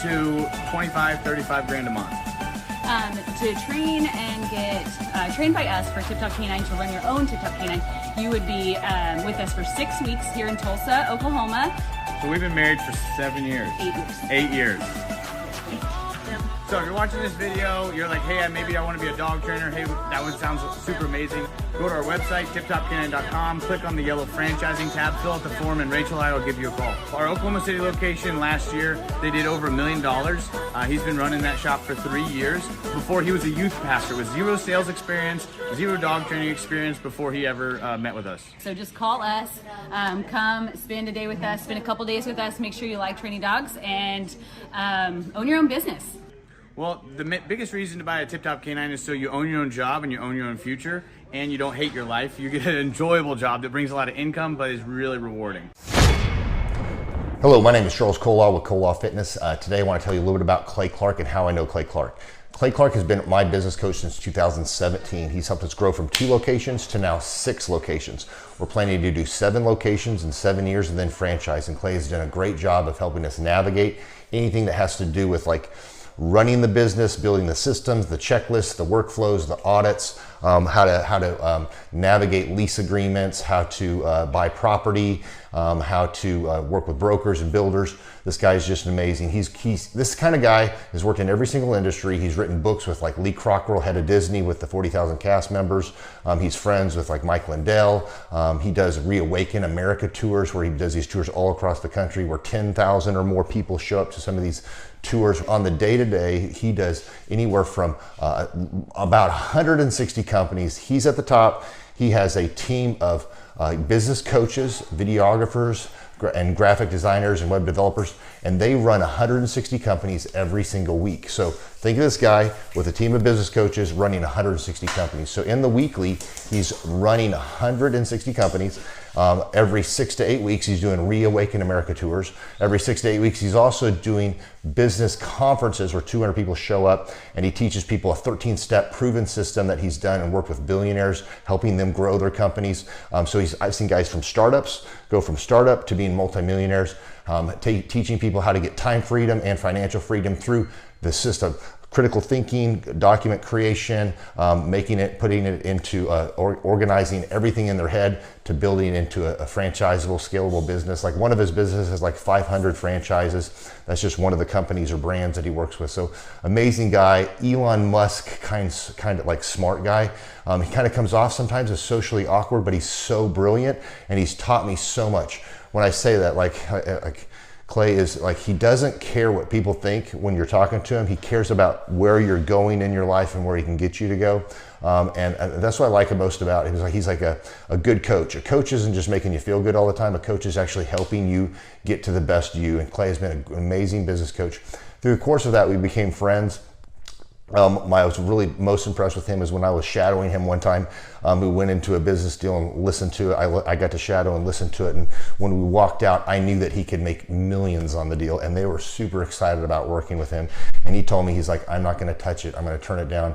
to $25-35 a month. To train and get trained by us for Tip Top Canine, to run your own Tip Top Canine, you would be with us for 6 weeks here in Tulsa, Oklahoma. So we've been married for 7 years. 8 years. 8 years. So if you're watching this video, you're like, hey, maybe I want to be a dog trainer. Hey, that one sounds super amazing. Go to our website, tiptopcanine.com, click on the yellow franchising tab, fill out the form, and Rachel and I will give you a call. Our Oklahoma City location last year, they did over $1 million. He's been running that shop for 3 years. Before, he was a youth pastor with 0 sales experience, 0 dog training experience before he ever met with us. So just call us, come spend a day with us, spend a couple days with us, make sure you like training dogs, and own your own business. Well, the biggest reason to buy a Tip Top Canine is so you own your own job and you own your own future, and you don't hate your life. You get an enjoyable job that brings a lot of income, but is really rewarding. Hello, my name is Charles Colaw with Colaw Fitness. Today I want to tell you a little bit about Clay Clark and how I know Clay Clark. Clay Clark has been my business coach since 2017. He's helped us grow from 2 locations to now 6 locations. We're planning to do 7 locations in 7 years and then franchise. And Clay has done a great job of helping us navigate anything that has to do with like running the business, building the systems, the checklists, the workflows, the audits, how to navigate lease agreements, how to buy property, how to work with brokers and builders. This guy is just amazing. He's this kind of guy has worked in every single industry. He's written books with like Lee Cockrell, head of Disney, with the 40,000 cast members. He's friends with like Mike Lindell. He does Reawaken America tours, where he does these tours all across the country, where 10,000 or more people show up to some of these tours. On the day-to-day, he does anywhere from about 160 companies. He's at the top. He has a team of business coaches, videographers, and graphic designers and web developers, and they run 160 companies every single week. So think of this guy with a team of business coaches running 160 companies. So in the weekly, he's running 160 companies. Every 6 to 8 weeks, he's doing Reawaken America tours. Every 6 to 8 weeks, he's also doing business conferences where 200 people show up, and he teaches people a 13-step proven system that he's done and worked with billionaires, helping them grow their companies. I've seen guys from startups go from startup to being multimillionaires, teaching people how to get time freedom and financial freedom through the system. Critical thinking, document creation, putting it into organizing everything in their head to building into a franchisable, scalable business. Like one of his businesses has like 500 franchises. That's just one of the companies or brands that he works with. So amazing guy, Elon Musk kind of like smart guy. He kind of comes off sometimes as socially awkward, but he's so brilliant, and he's taught me so much. When I say that, like Clay is like, he doesn't care what people think when you're talking to him. He cares about where you're going in your life and where he can get you to go. And that's what I like most about him. He's like a good coach. A coach isn't just making you feel good all the time. A coach is actually helping you get to the best you. And Clay has been an amazing business coach. Through the course of that, we became friends. I was really most impressed with him is when I was shadowing him one time. We went into a business deal and listened to it. I got to shadow and listen to it. And when we walked out, I knew that he could make millions on the deal. And they were super excited about working with him. And he told me, he's like, I'm not going to touch it. I'm going to turn it down,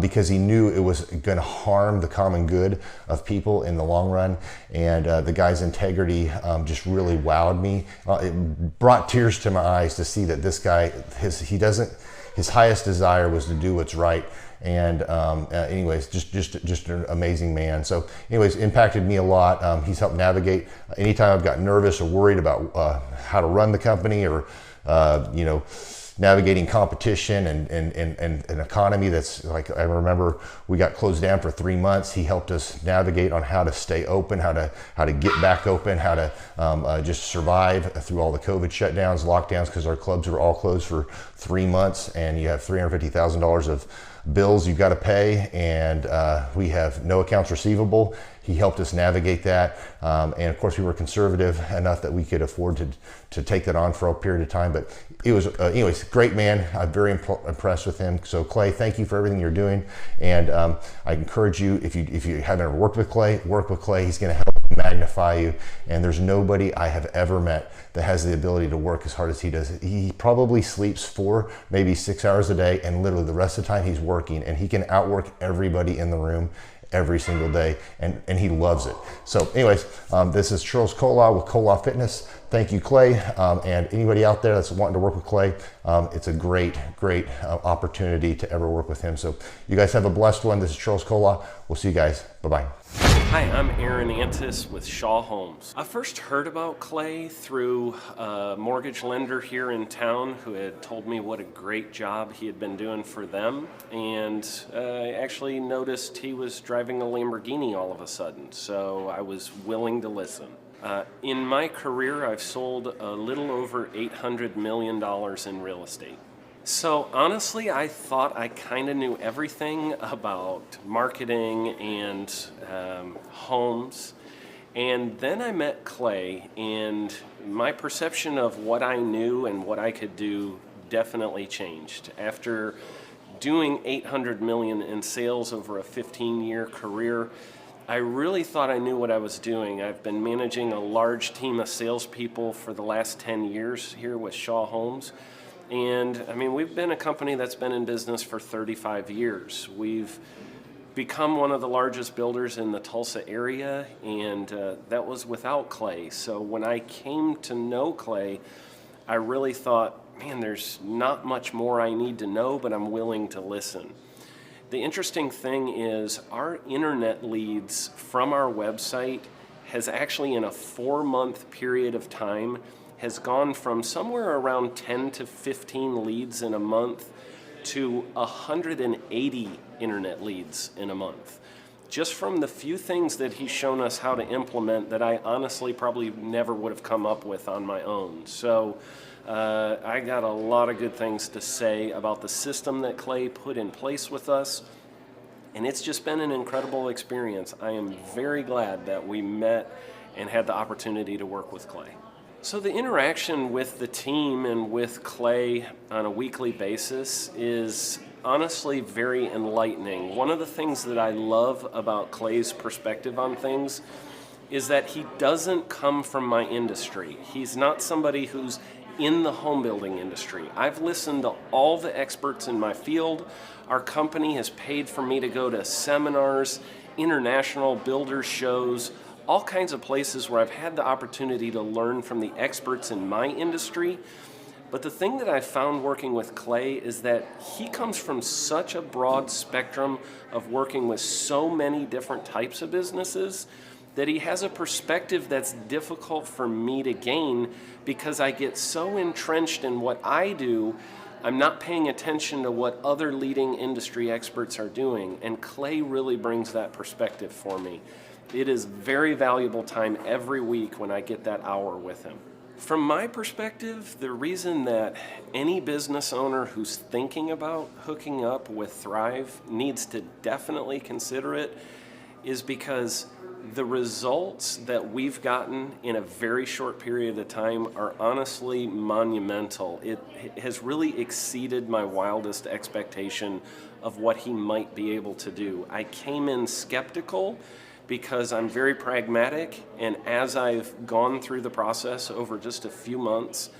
because he knew it was going to harm the common good of people in the long run. And the guy's integrity just really wowed me. It brought tears to my eyes to see that this guy, his highest desire was to do what's right. And anyways, just an amazing man. So anyways, impacted me a lot. He's helped navigate anytime I've got nervous or worried about how to run the company, or navigating competition and an economy that's like, I remember we got closed down for 3 months. He helped us navigate on how to stay open, how to get back open, how to just survive through all the COVID shutdowns, lockdowns, because our clubs were all closed for 3 months, and you have $350,000 of bills you've got to pay, and we have no accounts receivable. He helped us navigate that, and of course we were conservative enough that we could afford to take that on for a period of time. But it was anyways, great man. I'm very impressed with him. So Clay, thank you for everything you're doing, and I encourage you, if you haven't ever worked with Clay, work with Clay. He's going to help magnify you, and there's nobody I have ever met that has the ability to work as hard as he does. He probably sleeps 4, maybe 6 hours a day, and literally the rest of the time he's working, and he can outwork everybody in the room every single day, and he loves it. So anyways, this is Charles Colaw with Colaw Fitness. Thank you, Clay, and anybody out there that's wanting to work with Clay, it's a great opportunity to ever work with him. So you guys have a blessed one. This is Charles Colaw. We'll see you guys. Bye-bye. Hi, I'm Aaron Antis with Shaw Homes. I first heard about Clay through a mortgage lender here in town who had told me what a great job he had been doing for them, and I actually noticed he was driving a Lamborghini all of a sudden, so I was willing to listen. In my career, I've sold a little over $800 million in real estate. So honestly, I thought I kind of knew everything about marketing and homes. And then I met Clay, and my perception of what I knew and what I could do definitely changed. After doing $800 million in sales over a 15-year career, I really thought I knew what I was doing. I've been managing a large team of salespeople for the last 10 years here with Shaw Homes. And I mean, we've been a company that's been in business for 35 years. We've become one of the largest builders in the Tulsa area, and that was without Clay. So when I came to know Clay, I really thought, man, there's not much more I need to know, but I'm willing to listen. The interesting thing is our internet leads from our website has actually, in a 4-month period of time, has gone from somewhere around 10 to 15 leads in a month to 180 internet leads in a month. Just from the few things that he's shown us how to implement that I honestly probably never would have come up with on my own. So I got a lot of good things to say about the system that Clay put in place with us, and it's just been an incredible experience. I am very glad that we met and had the opportunity to work with Clay. So the interaction with the team and with Clay on a weekly basis is honestly very enlightening. One of the things that I love about Clay's perspective on things is that he doesn't come from my industry. He's not somebody who's in the home building industry. I've listened to all the experts in my field. Our company has paid for me to go to seminars, international builder shows, all kinds of places where I've had the opportunity to learn from the experts in my industry. But the thing that I found working with Clay is that he comes from such a broad spectrum of working with so many different types of businesses that he has a perspective that's difficult for me to gain because I get so entrenched in what I do, I'm not paying attention to what other leading industry experts are doing, and Clay really brings that perspective for me. It is very valuable time every week when I get that hour with him. From my perspective, the reason that any business owner who's thinking about hooking up with Thrive needs to definitely consider it is because the results that we've gotten in a very short period of time are honestly monumental. It has really exceeded my wildest expectation of what he might be able to do. I came in skeptical because I'm very pragmatic, and as I've gone through the process over just a few months,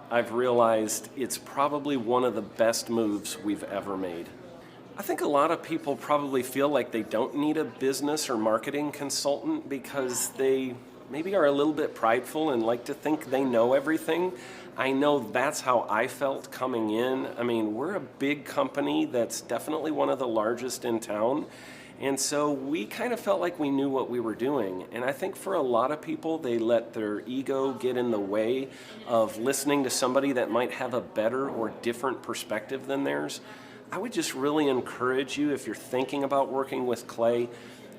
I've realized it's probably one of the best moves we've ever made. I think a lot of people probably feel like they don't need a business or marketing consultant because they maybe are a little bit prideful and like to think they know everything. I know that's how I felt coming in. I mean, we're a big company that's definitely one of the largest in town. And so we kind of felt like we knew what we were doing. And I think for a lot of people, they let their ego get in the way of listening to somebody that might have a better or different perspective than theirs. I would just really encourage you, if you're thinking about working with Clay,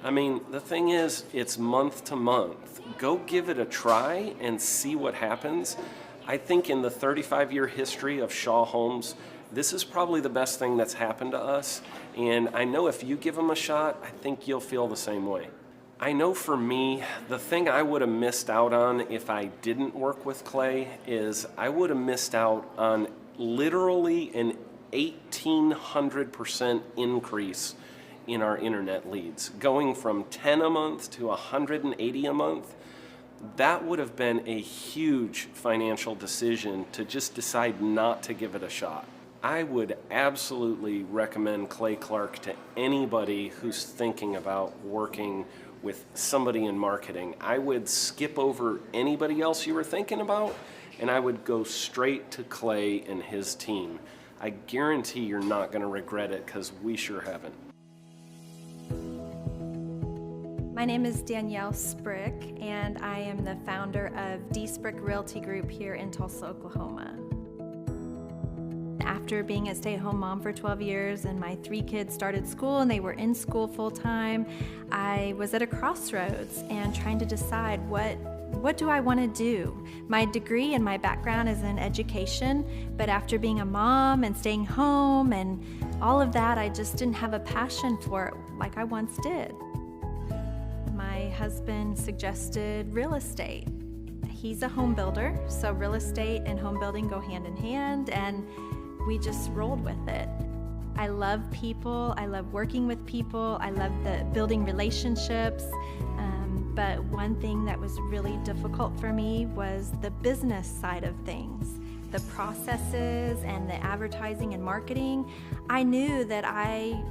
I mean, the thing is, it's month to month. Go give it a try and see what happens. I think in the 35-year history of Shaw Homes, this is probably the best thing that's happened to us. And I know if you give them a shot, I think you'll feel the same way. I know for me, the thing I would have missed out on if I didn't work with Clay is I would have missed out on literally an 1,800% increase in our internet leads. Going from 10 a month to 180 a month, that would have been a huge financial decision to just decide not to give it a shot. I would absolutely recommend Clay Clark to anybody who's thinking about working with somebody in marketing. I would skip over anybody else you were thinking about, and I would go straight to Clay and his team. I guarantee you're not going to regret it because we sure haven't. My name is Danielle Sprick, and I am the founder of D. Sprick Realty Group here in Tulsa, Oklahoma. After being a stay-at-home mom for 12 years and my 3 kids started school and they were in school full-time, I was at a crossroads and trying to decide what do I want to do? My degree and my background is in education, but after being a mom and staying home and all of that, I just didn't have a passion for it like I once did. My husband suggested real estate. He's a home builder, so real estate and home building go hand in hand, and we just rolled with it. I love people. I love working with people. I love building relationships. But one thing that was really difficult for me was the business side of things. The processes and the advertising and marketing. I knew that I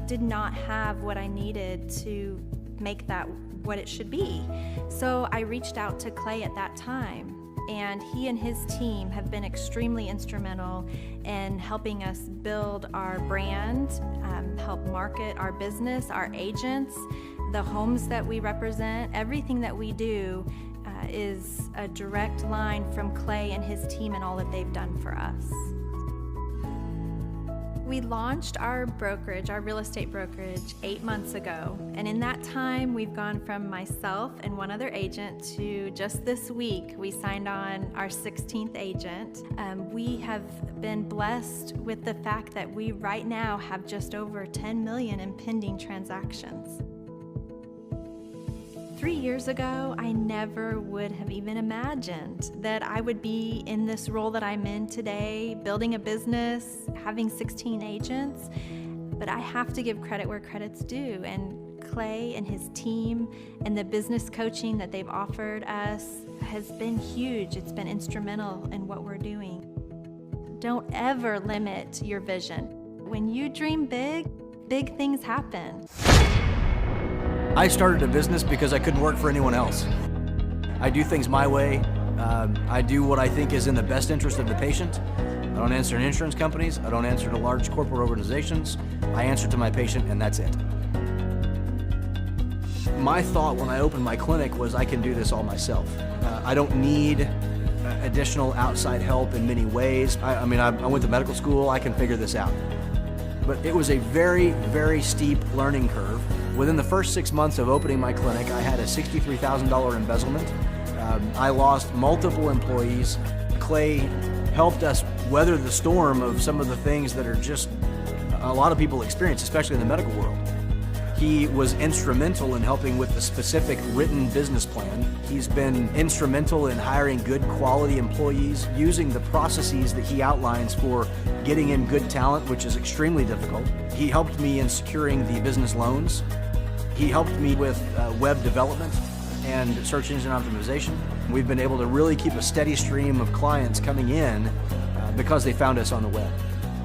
did not have what I needed to make that what it should be. So I reached out to Clay at that time, and he and his team have been extremely instrumental in helping us build our brand, help market our business, our agents, the homes that we represent. Everything that we do is a direct line from Clay and his team and all that they've done for us. We launched our brokerage, our real estate brokerage, 8 months ago. And in that time, we've gone from myself and one other agent to just this week, we signed on our 16th agent. We have been blessed with the fact that we right now have just over 10 million in pending transactions. 3 years ago, I never would have even imagined that I would be in this role that I'm in today, building a business, having 16 agents. But I have to give credit where credit's due. And Clay and his team and the business coaching that they've offered us has been huge. It's been instrumental in what we're doing. Don't ever limit your vision. When you dream big, big things happen. I started a business because I couldn't work for anyone else. I do things my way. I do what I think is in the best interest of the patient. I don't answer to insurance companies. I don't answer to large corporate organizations. I answer to my patient, and that's it. My thought when I opened my clinic was I can do this all myself. I don't need additional outside help in many ways. I went to medical school. I can figure this out. But it was a very, very steep learning curve. Within the first 6 months of opening my clinic, I had a $63,000 embezzlement. I lost multiple employees. Clay helped us weather the storm of some of the things that are just a lot of people experience, especially in the medical world. He was instrumental in helping with the specific written business plan. He's been instrumental in hiring good quality employees, using the processes that he outlines for getting in good talent, which is extremely difficult. He helped me in securing the business loans. He helped me with web development and search engine optimization. We've been able to really keep a steady stream of clients coming in because they found us on the web.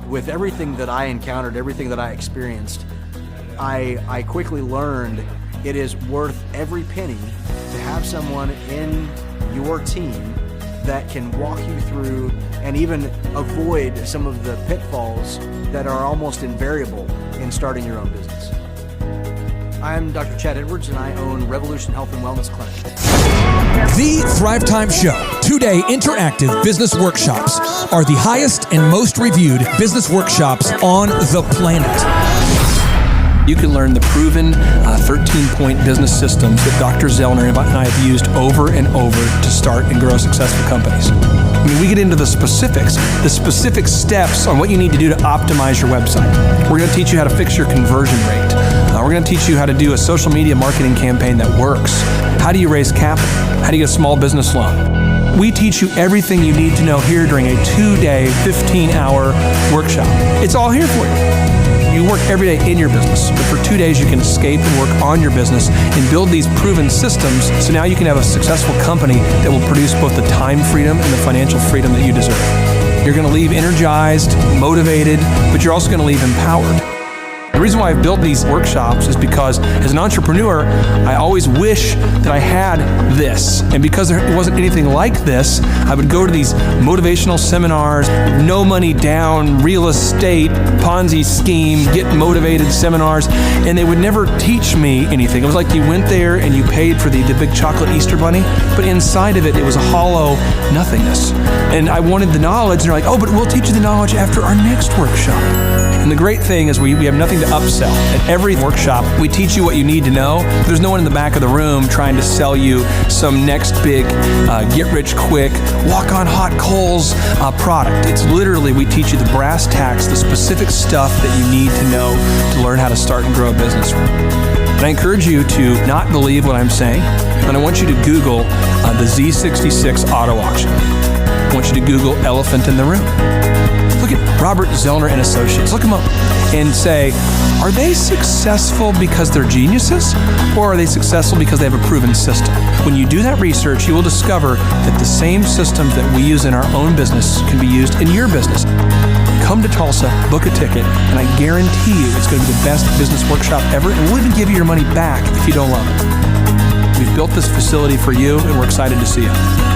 With everything that I encountered, everything that I experienced, I quickly learned it is worth every penny to have someone in your team that can walk you through and even avoid some of the pitfalls that are almost invariable in starting your own business. I'm Dr. Chad Edwards, and I own Revolution Health and Wellness Clinic. The Thrive Time Show, 2-day interactive business workshops, are the highest and most reviewed business workshops on the planet. You can learn the proven 13-point business systems that Dr. Zellner and I have used over and over to start and grow successful companies. I mean, we get into the specific steps on what you need to do to optimize your website. We're going to teach you how to fix your conversion rate. We're going to teach you how to do a social media marketing campaign that works. How do you raise capital? How do you get a small business loan? We teach you everything you need to know here during a 2-day, 15-hour workshop. It's all here for you. You work every day in your business, but for 2 days you can escape and work on your business and build these proven systems so now you can have a successful company that will produce both the time freedom and the financial freedom that you deserve. You're going to leave energized, motivated, but you're also going to leave empowered. The reason why I've built these workshops is because as an entrepreneur, I always wish that I had this. And because there wasn't anything like this, I would go to these motivational seminars, no money down, real estate, Ponzi scheme, get motivated seminars, and they would never teach me anything. It was like you went there and you paid for the big chocolate Easter bunny, but inside of it, it was a hollow nothingness. And I wanted the knowledge, and they're like, oh, but we'll teach you the knowledge after our next workshop. And the great thing is we have nothing to upsell. At every workshop, we teach you what you need to know. There's no one in the back of the room trying to sell you some next big get-rich-quick, walk-on-hot-coals product. It's literally, we teach you the brass tacks, the specific stuff that you need to know to learn how to start and grow a business. And I encourage you to not believe what I'm saying, and I want you to Google the Z66 auto auction. I want you to Google elephant in the room. Look at Robert Zellner and Associates. Look them up and say, are they successful because they're geniuses, or are they successful because they have a proven system? When you do that research, you will discover that the same systems that we use in our own business can be used in your business. Come to Tulsa, book a ticket, and I guarantee you it's going to be the best business workshop ever, and we'll even give you your money back if you don't love it. We've built this facility for you, and we're excited to see you.